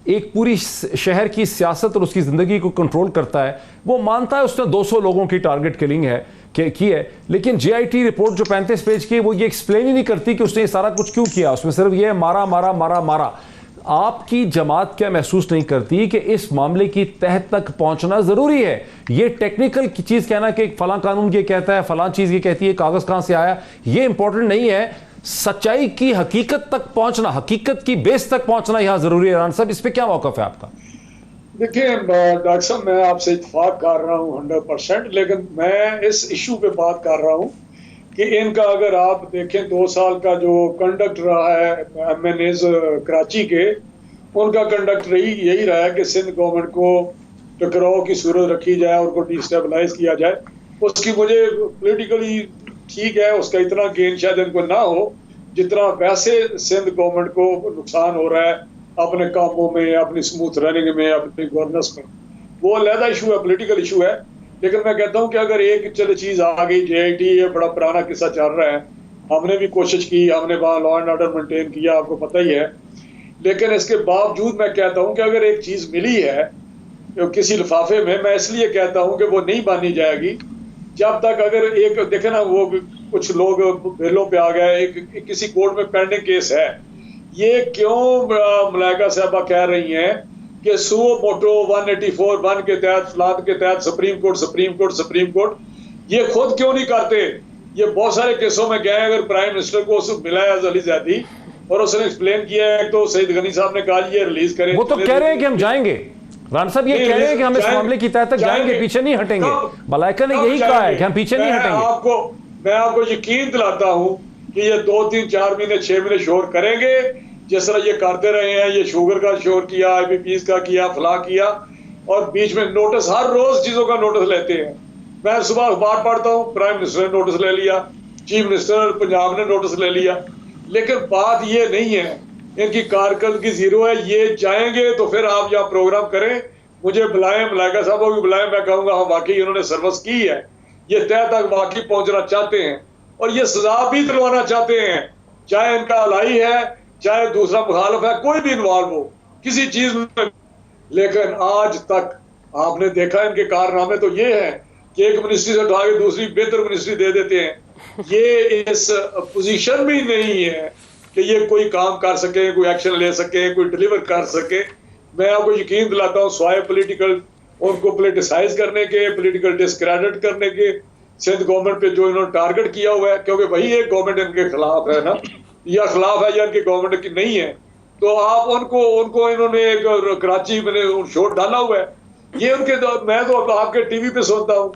A: एक पूरी शहर की सियासत और उसकी ज़िंदगी को कंट्रोल करता है, वो मानता है उसने 200 लोगों की टारगेट किलिंग है, کی ہے, لیکن جے آئی ٹی رپورٹ جو 35 پیج کی وہ یہ ایکسپلین ہی نہیں کرتی کہ اس نے یہ سارا کچھ کیوں کیا. اس میں صرف یہ مارا مارا مارا مارا. آپ کی جماعت کیا محسوس نہیں کرتی کہ اس معاملے کی تہہ تک پہنچنا ضروری ہے؟ یہ ٹیکنیکل چیز کہنا کہ فلاں قانون یہ کہتا ہے, فلاں چیز یہ کہتی ہے, کاغذ کہاں سے آیا, یہ امپورٹنٹ نہیں ہے. سچائی کی حقیقت تک پہنچنا, حقیقت کی بیس تک پہنچنا یہاں ضروری ہے. رانا صاحب اس پہ کیا موقف ہے آپ کا؟
F: دیکھیں ڈاکٹر صاحب, میں آپ سے اتفاق کر رہا ہوں 100%, لیکن میں اس ایشو پہ بات کر رہا ہوں کہ ان کا اگر آپ دیکھیں 2 سال کا جو کنڈکٹ رہا ہے ایم این ایز کراچی کے, ان کا کنڈکٹ یہی رہا ہے کہ سندھ گورنمنٹ کو ٹکراؤ کی صورت رکھی جائے, ان کو ڈی اسٹیبلائز کیا جائے. اس کی مجھے پولیٹیکلی ٹھیک ہے, اس کا اتنا گین شاید ان کو نہ ہو جتنا ویسے سندھ گورنمنٹ کو نقصان ہو رہا ہے اپنے کاموں میں, اپنی اسموتھ رننگ میں, اپنی گورننس میں. وہ علیحدہ ایشو ہے, پولیٹیکل ایشو ہے. لیکن میں کہتا ہوں کہ اگر ایک چیز آ گئی, جے آئی ٹی یہ بڑا پرانا قصہ چل رہا ہے, ہم نے بھی کوشش کی, ہم نے وہاں لا اینڈ آرڈر مینٹین کیا, آپ کو پتہ ہی ہے. لیکن اس کے باوجود میں کہتا ہوں کہ اگر ایک چیز ملی ہے کسی لفافے میں اس لیے کہتا ہوں کہ وہ نہیں مانی جائے گی جب تک اگر ایک دیکھیں نا, وہ کچھ لوگ بیلوں پہ آ گئے, کسی کورٹ میں پینڈنگ کیس ہے. یہ کیوں ملائکہ صاحبہ کہہ رہی ہیں کہ سو موٹو 184(1) کے تحت فلان کے تحت سپریم کورٹ, یہ خود کیوں نہیں کرتے؟ یہ بہت سارے کیسوں میں گئے. اگر پرائم منسٹر کو ملا ہے علی زیدی اور اس نے ایکسپلین کیا ہے, تو سعید غنی صاحب نے کہا یہ ریلیز کریں.
A: وہ تو کہہ رہے ہیں کہ ہم جائیں گے. رانا صاحب یہ کہہ رہے ہیں کہ ہم اس معاملے کی تہہ تک جائیں گے, پیچھے نہیں ہٹیں گے. ملائکہ نے یہی کہا ہے کہ ہم پیچھے نہیں ہٹیں گے.
F: میں آپ کو یقین دلاتا ہوں کہ یہ 2, 3, 4 مہینے 6 مہینے شور کریں گے, جس طرح یہ کرتے رہے ہیں. یہ شوگر کا شور کیا, آئی بی پیز کا کیا, فلاں کیا, اور بیچ میں نوٹس, ہر روز چیزوں کا نوٹس لیتے ہیں. میں صبح اخبار پڑھتا ہوں, پرائم منسٹر نے نوٹس لے لیا, چیف منسٹر پنجاب نے نوٹس لے لیا. لیکن بات یہ نہیں ہے, ان کی کارکردگی زیرو ہے. یہ جائیں گے تو پھر آپ یہاں پروگرام کریں, مجھے بلائیں, ملائکہ صاحب کو بھی بلائیں, میں کہوں گا ہاں واقعی انہوں نے سروس کی ہے, یہ تہہ تک واقعی پہنچنا چاہتے ہیں اور یہ سزا بھی دلوانا چاہتے ہیں, چاہے ان کا الائی ہے, چاہے دوسرا مخالف ہے, کوئی بھی انوالو ہو کسی چیز میں. لیکن آج تک آپ نے دیکھا ان کے کارنامے تو یہ ہے کہ ایک منسٹری سے اٹھا کے دوسری بہتر منسٹری دے دیتے ہیں. یہ اس پوزیشن بھی نہیں ہے کہ یہ کوئی کام کر سکے, کوئی ایکشن لے سکے, کوئی ڈیلیور کر سکے. میں آپ کو یقین دلاتا ہوں سوائے پولیٹیکل, ان کو پولیٹیسائز کرنے کے, پولیٹیکل ڈسکریڈٹ کرنے کے, سندھ گورنمنٹ پہ جو انہوں نے ٹارگٹ کیا ہوا ہے, کیونکہ وہی ایک گورنمنٹ ان کے خلاف ہے نا, یا خلاف ہے یا ان کی گورنمنٹ کی نہیں ہے. تو آپ ان کو انہوں نے ایک کراچی میں شوٹ ڈالا ہوا ہے. یہ ان کے, میں تو آپ کے ٹی وی پہ سنتا ہوں,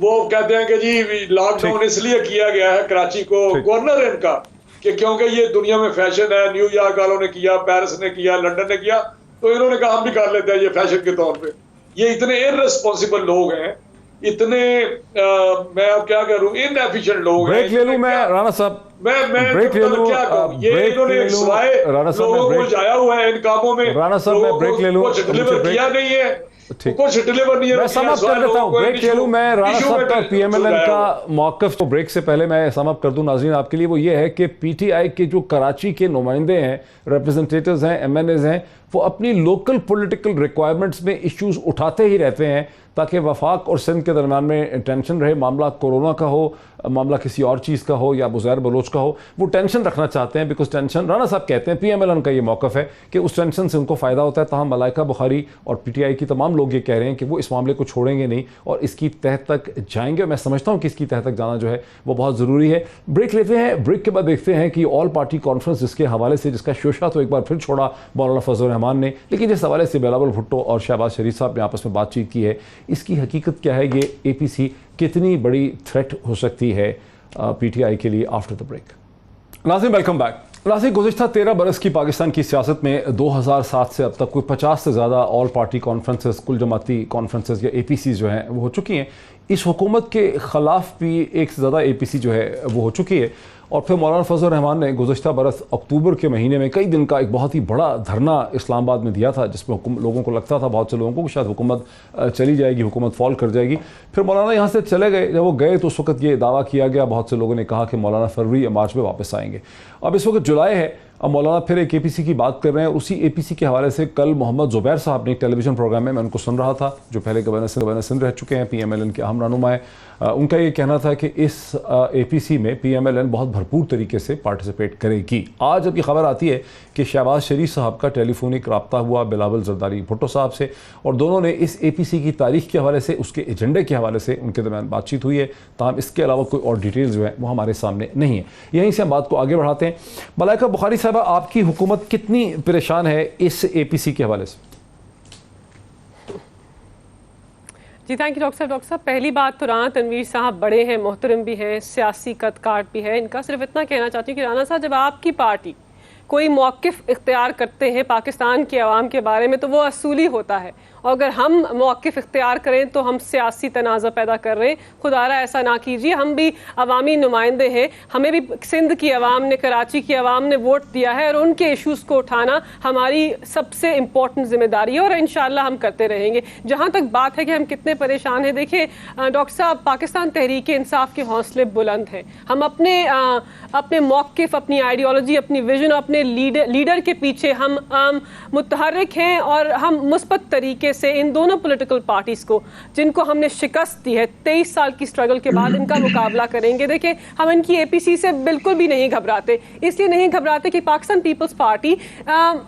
F: وہ کہتے ہیں کہ جی لاک ڈاؤن اس لیے کیا گیا ہے کراچی کو, گورنر ہے ان کا, کہ کیونکہ یہ دنیا میں فیشن ہے. نیو یارک والوں نے کیا, پیرس نے کیا, لنڈن نے کیا, تو انہوں نے کہا ہم بھی کر لیتے ہیں یہ فیشن کے طور پہ. یہ اتنے ارریسپانسبل لوگ ہیں, اتنے میں اب کیا کروں, ان ایفیشینٹ لوگ ہیں.
A: بریک لے لوں میں رانا صاحب, بریک لے لوں.
F: یہ انہوں نے سوائے لوگوں کو جایا ہوا ہے ان کاموں میں,
A: رانا صاحب میں بریک لے لوں,
F: کچھ ڈیلیور کیا نہیں ہے, کچھ ڈیلیور نہیں ہے.
A: میں سم اپ کر دیتا ہوں, بریک لے لوں میں. رانا صاحب کا پی ایم ایل این کا موقف تو بریک سے پہلے میں سم اپ کر دوں ناظرین آپ کے لیے. وہ یہ ہے کہ پی ٹی آئی کے جو کراچی کے نمائندے ہیں, ریپرزنٹیٹوز ہیں, ایم این ایز ہیں, وہ اپنی لوکل پولیٹیکل ریکوائرمنٹس میں ایشوز اٹھاتے ہی رہتے ہیں تاکہ وفاق اور سندھ کے درمیان میں ٹینشن رہے. معاملہ کورونا کا ہو, معاملہ کسی اور چیز کا ہو, یا بزیر بلوچ کا ہو, وہ ٹینشن رکھنا چاہتے ہیں. بیکاز ٹینشن, رانا صاحب کہتے ہیں, پی ایم ایل این کا یہ موقف ہے کہ اس ٹینشن سے ان کو فائدہ ہوتا ہے. تاہم ملائکہ بخاری اور پی ٹی آئی کی تمام لوگ یہ کہہ رہے ہیں کہ وہ اس معاملے کو چھوڑیں گے نہیں اور اس کی تہہ تک جائیں گے. میں سمجھتا ہوں کہ اس کی تہہ تک جانا جو ہے وہ بہت ضروری ہے. بریک لیتے ہیں, بریک کے بعد دیکھتے ہیں کہ آل پارٹی کانفرنس جس کے حوالے سے, جس کا شوشہ تو ایک بار پھر چھوڑا مولانا فضل الرحمان نے, لیکن جس حوالے سے بلاول بھٹو اور شہباز شریف صاحب نے آپس میں بات چیت کی ہے, اس کی حقیقت کیا ہے, یہ اے پی سی کتنی بڑی تھریٹ ہو سکتی ہے پی ٹی آئی کے لیے. After the break. ناظرین ویلکم بیک. ناظرین گزشتہ 13 برس کی پاکستان کی سیاست میں 2007 سے اب تک کوئی 50 سے زیادہ آل پارٹی کانفرنسز, کل جماعتی کانفرنسز یا اے پی سیز جو ہیں وہ ہو چکی ہیں. اس حکومت کے خلاف بھی ایک سے زیادہ اے پی سی جو ہے وہ ہو چکی ہے. اور پھر مولانا فضل الرحمان نے گزشتہ برس اکتوبر کے مہینے میں کئی دن کا ایک بہت ہی بڑا دھرنا اسلام آباد میں دیا تھا, جس میں لوگوں کو لگتا تھا, بہت سے لوگوں کو, کہ شاید حکومت چلی جائے گی, حکومت فال کر جائے گی. پھر مولانا یہاں سے چلے گئے. جب وہ گئے تو اس وقت یہ دعویٰ کیا گیا, بہت سے لوگوں نے کہا کہ مولانا فروری یا مارچ میں واپس آئیں گے. اب اس وقت جولائی ہے, अब मौलाना फिर एक APC की बात कर रहे हैं। उसी APC के हवाले से कल मोहम्मद ज़ुबैर साहब ने एक टेलीविज़न प्रोग्राम में, मैं उनको सुन रहा था, जो पहले गवर्नर सिंध रह चुके हैं, PMLN के अहम रहनुमा हैं, उनका ये कहना था कि इस APC में PMLN बहुत भरपूर तरीके से पार्टिसिपेट करेगी। आज अब ये खबर आती है कि शहबाज शरीफ साहब का टेलीफोनिक रब्ता हुआ बिलावल जरदारी भुट्टो साहब से, और दोनों ने इस APC की तारीख के हवाले से, उसके एजेंडे के हवाले से उनके दरमियान बातचीत हुई है। ताहम इसके अलावा कोई और डिटेल्स जो है वो हमारे सामने नहीं है। यहीं से हम बात को आगे बढ़ाते हैं। मलाइका बुखारी साहबा, आपकी हुकूमत कितनी परेशान है इस APC के हवाले से?
E: जी थैंक यू डॉक्टर साहब। पहली बात तो राना तनवीर साहब बड़े हैं, मोहतरम भी हैं, सियासी कद काट भी है इनका। सिर्फ इतना कहना चाहती हूँ कि राना साहब, जब आपकी पार्टी कोई मौक़िफ़ इख्तियार करते हैं पाकिस्तान के अवाम के बारे में तो वो असूली होता है, और अगर हम मौक़िफ़ इख्तियार करें तो हम सियासी तनाज़ा पैदा कर रहे हैं। खुदारा ऐसा ना कीजिए, हम भी अवामी नुमाइंदे हैं, हमें भी सिंध की अवाम ने, कराची की अवाम ने वोट दिया है, और उनके इशूज़ को उठाना हमारी सबसे इम्पोर्टेंट ज़िम्मेदारी है, और इंशाअल्लाह हम करते रहेंगे। जहाँ तक बात है कि हम कितने परेशान हैं, देखिए डॉक्टर साहब, पाकिस्तान तहरीक इंसाफ के हौसले बुलंद हैं। हम अपने मौक़िफ़, अपनी आइडियोलॉजी, अपनी विजन, अपने लीडर के पीछे हम मुतहर्रिक हैं, और हम मुस्बत तरीके से इन दोनों पॉलिटिकल पार्टीज को, जिनको हमने शिकस्त दी है 23 साल की स्ट्रगल के बाद, इनका मुकाबला करेंगे। देखिए, हम इनकी APC से बिल्कुल भी नहीं घबराते। इसलिए नहीं घबराते कि पाकिस्तान पीपल्स पार्टी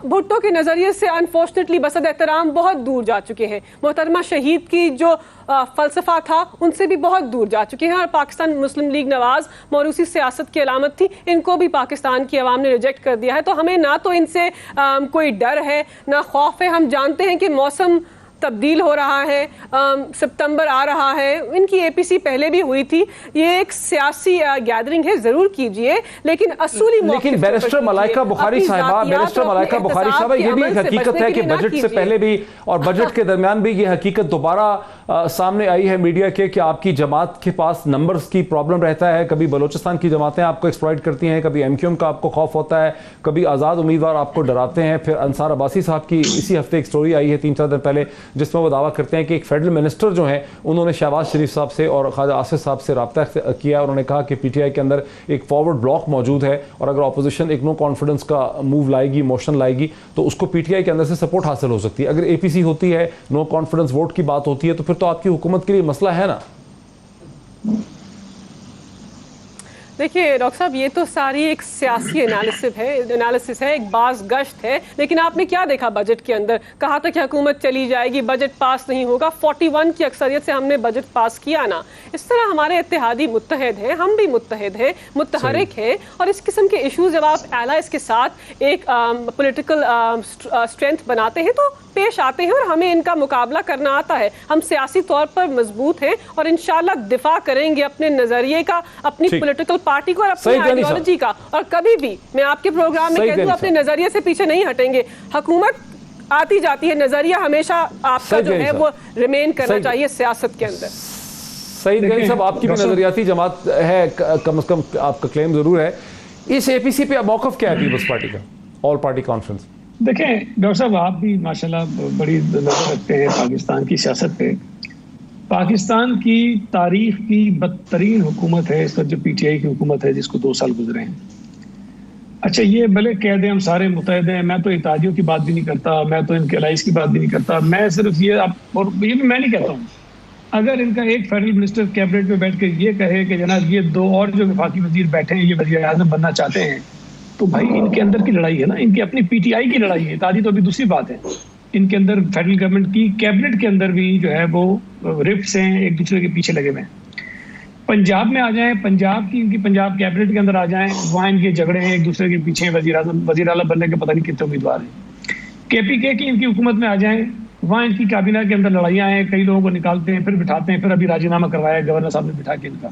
E: भुट्टो के नज़रिए से अनफॉर्चुनेटली बसद एहतराम बहुत दूर जा चुके हैं। मोहतरमा शहीद की जो फ़लसफ़ा था उनसे भी बहुत दूर जा चुके हैं, और पाकिस्तान मुस्लिम लीग नवाज मौरूसी सियासत की अलामत थी, इनको भी पाकिस्तान की आवाम ने रिजेक्ट कर दिया है। तो हमें ना तो इनसे कोई डर है ना खौफ है। हम जानते हैं कि मौसम तब्दील हो रहा है, सितंबर आ रहा है, इनकी APC पहले भी हुई थी, ये एक सियासी गैदरिंग है, जरूर कीजिए, लेकिन असूली
A: लेकिन बैरिस्टर मलाइका बुखारी साहिबा, ये भी एक हकीकत है कि बजट से पहले भी और बजट के दरमियान भी ये हकीकत दोबारा सामने आई है मीडिया के कि आपकी जमात के पास नंबर्स की प्रॉब्लम रहता है। कभी बलोचिस्तान की जमातें आपको एक्सप्लॉइट करती हैं, कभी MQM का आपको खौफ होता है, कभी आज़ाद उम्मीदवार आपको डराते हैं। फिर अंसार अब्बासी साहब की इसी हफ्ते एक स्टोरी आई है 3-4 दिन पहले, जिसमें वो दावा करते हैं कि एक फेडरल मिनिस्टर जो हैं उन्होंने शहबाज शरीफ साहब से और ख्वाजा आसिफ साहब से रब्ता किया। उन्होंने कहा कि PTI के अंदर एक फॉरवर्ड ब्लॉक मौजूद है, और अगर अपोजिशन एक नो कॉन्फिडेंस का मूव लाएगी, मोशन लाएगी, तो उसको PTI के अंदर से सपोर्ट हासिल हो सकती है। अगर APC होती है, नो कॉन्फिडेंस वोट की बात होती है, तो फिर तो आपकी हुकूमत के लिए मसला है ना।
E: देखिए डॉक्टर साहब, ये तो सारी एक सियासी एनालिसिस है, एक बाज़ गश्त है, लेकिन आपने क्या देखा बजट के अंदर? कहा था कि हुकूमत चली जाएगी, बजट पास नहीं होगा, 41 की अक्सरियत से हमने बजट पास किया ना। इस तरह हमारे इत्तेहादी मुत्तहद हैं, हम भी मुत्तहद हैं, मुतहरिक हैं, और इस किस्म के इशूज़ जब आप एलाइज के साथ एक पॉलिटिकल स्ट्रेंथ बनाते हैं तो पेश आते हैं, और हमें इनका मुकाबला करना आता है। हम सियासी तौर पर मजबूत हैं, और इंशाअल्लाह दिफा करेंगे अपने नज़रिए का, अपनी पॉलिटिकल पार्टी को और अपनी आइडियोलॉजी का, और कभी भी मैं आपके प्रोग्राम में कहती हूँ अपने नजरिए से पीछे नहीं हटेंगे। हुकूमत आती जाती है, नजरिया हमेशा आपका जो है वो रिमेन करना चाहिए सियासत के अंदर।
A: सही गनी साहब, आपकी भी नजरियाती जमात है, कम से कम आपका क्लेम जरूर है। इस APC पे मौक़िफ़ क्या है पीपल्स पार्टी का, ऑल पार्टी कॉन्फ्रेंस?
D: देखें डॉक्टर साहब, आप भी माशाल्लाह बड़ी नजर रखते हैं पाकिस्तान की सियासत पे। पाकिस्तान की तारीख की बदतरीन हुकूमत है इस वक्त जो PTI की हुकूमत है, जिसको 2 साल गुजरे हैं। अच्छा, ये भले कह दें हम सारे मुतहद हैं, मैं तो इत्तेहादियों की बात भी नहीं करता, मैं तो इनके अलाइज की बात भी नहीं करता, मैं सिर्फ ये और ये भी मैं नहीं कहता हूँ। अगर इनका एक फेडरल मिनिस्टर कैबिनेट में बैठ कर ये कहे कि जनाब ये 2 और जो वफाकी वजीर बैठे हैं ये वज़ीर आज़म बनना चाहते हैं, तो भाई इनके अंदर की लड़ाई है ना, इनकी अपनी PTI की लड़ाई है। इत्तेहादी तो अभी दूसरी बात है, इनके अंदर फेडरल गवर्नमेंट की कैबिनेट के अंदर भी जो है वो रिफ्ट्स हैं, एक दूसरे के पीछे लगे हुए हैं। पंजाब में आ जाएं, पंजाब की इनकी पंजाब कैबिनेट के अंदर आ जाएं, वहाँ इनके झगड़े हैं, एक दूसरे के पीछे वज़ीर आला बनने के पता नहीं कितने उम्मीदवार हैं। KPK की इनकी हुकूमत में आ जाएं, वहाँ इनकी काबीना के अंदर लड़ाइयाँ हैं, कई लोगों को निकालते हैं, फिर बिठाते हैं, फिर अभी राजीनामा करवाया गवर्नर साहब ने बिठा के इनका।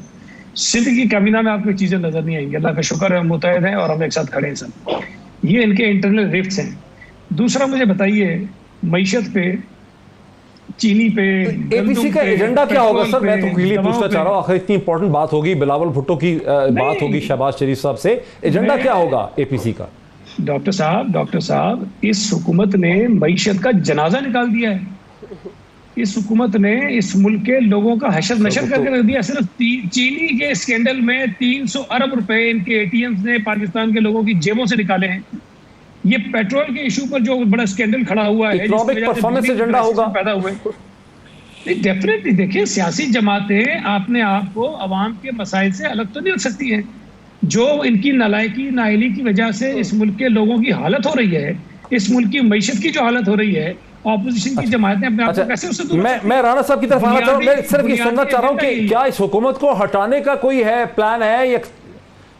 D: सिंध की काबीना में आपको चीज़ें नजर नहीं आएंगी, अल्लाह का शुक्र है, मुतहद हैं और हम एक साथ खड़े हैं सब। ये इनके इंटरनल रिफ्ट्स हैं। दूसरा मुझे बताइए, मईशत पे, चीनी पे,
A: APC का एजेंडा क्या होगा सर? मैं तो क्लियरली पूछना चाह रहा हूँ, आखिर इतनी इंपॉर्टेंट बात होगी, बिलावल भुट्टो की बात होगी शहबाज शरीफ साहब से, एजेंडा क्या होगा APC का?
D: डॉक्टर साहब, इस हुकूमत ने मईशत का जनाजा निकाल दिया है। इस हुकूमत ने इस मुल्क के लोगों का हशर नशर करके रख दिया। सिर्फ चीनी के स्कैंडल में 300 अरब रुपए इनके ATMs ने पाकिस्तान के लोगों की जेबों से निकाले हैं। یہ پیٹرول کے ایشو پر جو بڑا اسکینڈل کھڑا ہوا ہے،
A: اکنامک پرفارمنس ایجنڈا ہوگا
D: پیدا ہوئے، ڈیفینیٹلی دیکھیں سیاسی جماعتیں اپنے آپ کو عوام کے مسائل سے الگ تو نہیں رکھ سکتی ہیں. جو ان کی نالائکی نااہلی کی وجہ سے اس ملک کے لوگوں کی حالت ہو رہی ہے، اس ملک کی معیشت کی جو حالت ہو رہی ہے، اپوزیشن کی جماعتیں اپنے آپ کو کیسے اس سے دور؟
A: میں رانا صاحب کی طرف آنا چاہوں، میں صرف یہ سننا چاہ رہا ہوں کہ کیا اس حکومت کو ہٹانے کا کوئی ہے پلان ہے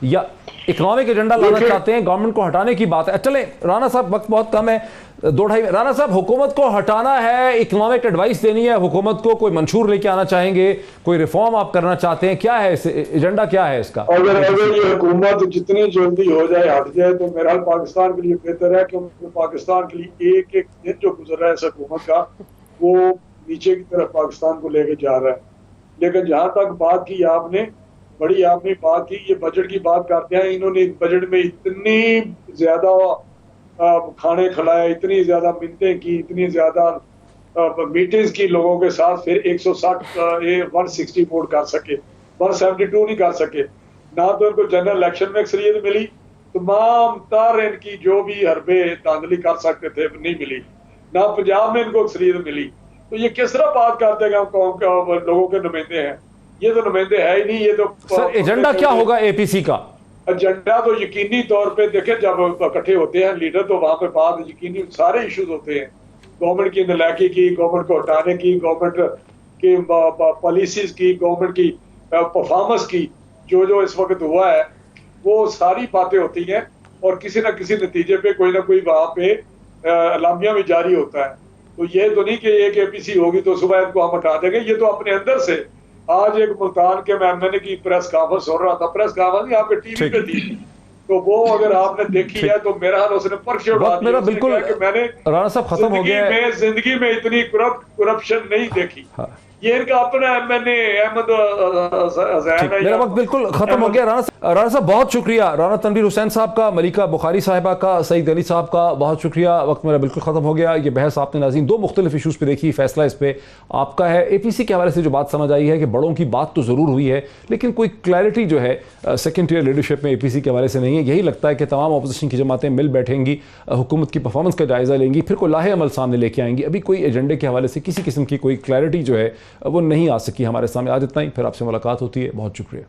A: یا اکنامک ایجنڈا لانا چاہتے ہیں، گورنمنٹ کو ہٹانے کی بات ہے؟ چلیں رانا صاحب، وقت بہت کم ہے، 2-2.5 رانا صاحب، حکومت کو ہٹانا ہے، اکنامک ایڈوائس دینی ہے حکومت کو، کوئی منشور لے کے آنا چاہیں گے، کوئی ریفارم آپ کرنا چاہتے ہیں، کیا ہے ایجنڈا، کیا ہے اس کا؟
F: اگر یہ حکومت جتنی جلدی ہو جائے ہٹ جائے تو میرا حال پاکستان کے لیے بہتر ہے، کیونکہ پاکستان کے لیے ایک ایک دن جو گزر رہا ہے اس حکومت کا وہ نیچے کی طرف پاکستان کو لے کے جا رہا ہے. لیکن جہاں تک بات کی آپ نے بات کی، یہ بجٹ کی بات کرتے ہیں، انہوں نے بجٹ میں اتنی زیادہ کھانے کھلائے، اتنی زیادہ منتیں کی، اتنی زیادہ میٹنگز کی لوگوں کے ساتھ، پھر 160 ووٹ کر سکے، 172 نہیں کر سکے. نہ تو ان کو جنرل الیکشن میں اکثریت ملی، تمام تر ان کی جو بھی حربے دھاندلی کر سکتے تھے نہیں ملی، نہ پنجاب میں ان کو اکثریت ملی. تو یہ کس طرح بات کرتے ہیں کہ ہم قوم کے لوگوں کے نمائندے ہیں؟ یہ تو نمائندے ہے ہی نہیں. یہ تو
A: سر ایجنڈا کیا ہوگا اے پی سی کا؟
F: ایجنڈا تو یقینی طور پہ دیکھیں، جب اکٹھے ہوتے ہیں لیڈر تو وہاں پہ بات یقینی سارے ایشوز ہوتے ہیں، گورنمنٹ کی نالائکی کی، گورنمنٹ کو ہٹانے کی، گورنمنٹ کی پالیسیز کی، گورنمنٹ کی پرفارمنس کی، جو اس وقت ہوا ہے وہ ساری باتیں ہوتی ہیں اور کسی نہ کسی نتیجے پہ کوئی نہ کوئی وہاں پہ اعلامیہ بھی جاری ہوتا ہے. تو یہ تو نہیں کہ ایک اے پی سی ہوگی تو صبح ان کو ہم ہٹا دیں گے. یہ تو اپنے اندر سے آج ایک ملتان کے میں نے کی پریس کانفرنس سن رہا تھا، پریس کانفرنس یہاں پہ ٹی وی پہ تھی، تو وہ اگر آپ نے دیکھی ہے تو میرا حال اس نے پرچے اڑا دیا.
A: میرا بالکل
F: میں نے
A: رانا صاحب ختم ہو گیا ہے،
F: زندگی میں اتنی کرپشن نہیں دیکھی. یہ ان کا اپنا ایم این اے احمد حسین ہے.
A: میرا وقت بالکل ختم ہو گیا. رانا صاحب بہت شکریہ، رانا تنویر حسین صاحب کا، ملیکہ بخاری صاحبہ کا، سعید علی صاحب کا بہت شکریہ. وقت میرا بالکل ختم ہو گیا. یہ بحث آپ نے ناظرین 2 مختلف ایشوز پہ دیکھی، فیصلہ اس پہ آپ کا ہے. اے پی سی کے حوالے سے جو بات سمجھ آئی ہے کہ بڑوں کی بات تو ضرور ہوئی ہے لیکن کوئی کلیئرٹی جو ہے سیکنڈ ٹیئر لیڈرشپ میں اے پی سی کے حوالے سے نہیں ہے. یہی لگتا ہے کہ تمام اپوزیشن کی جماعتیں مل بیٹھیں گی، حکومت کی پرفارمنس کا جائزہ لیں گی، پھر کوئی لاہے عمل سامنے لے کے آئیں گی. ابھی کوئی ایجنڈے کے حوالے سے کسی قسم کی کوئی کلیئرٹی جو ہے وہ نہیں آ سکی ہمارے سامنے. آج اتنا ہی، پھر آپ سے ملاقات ہوتی ہے. بہت شکریہ.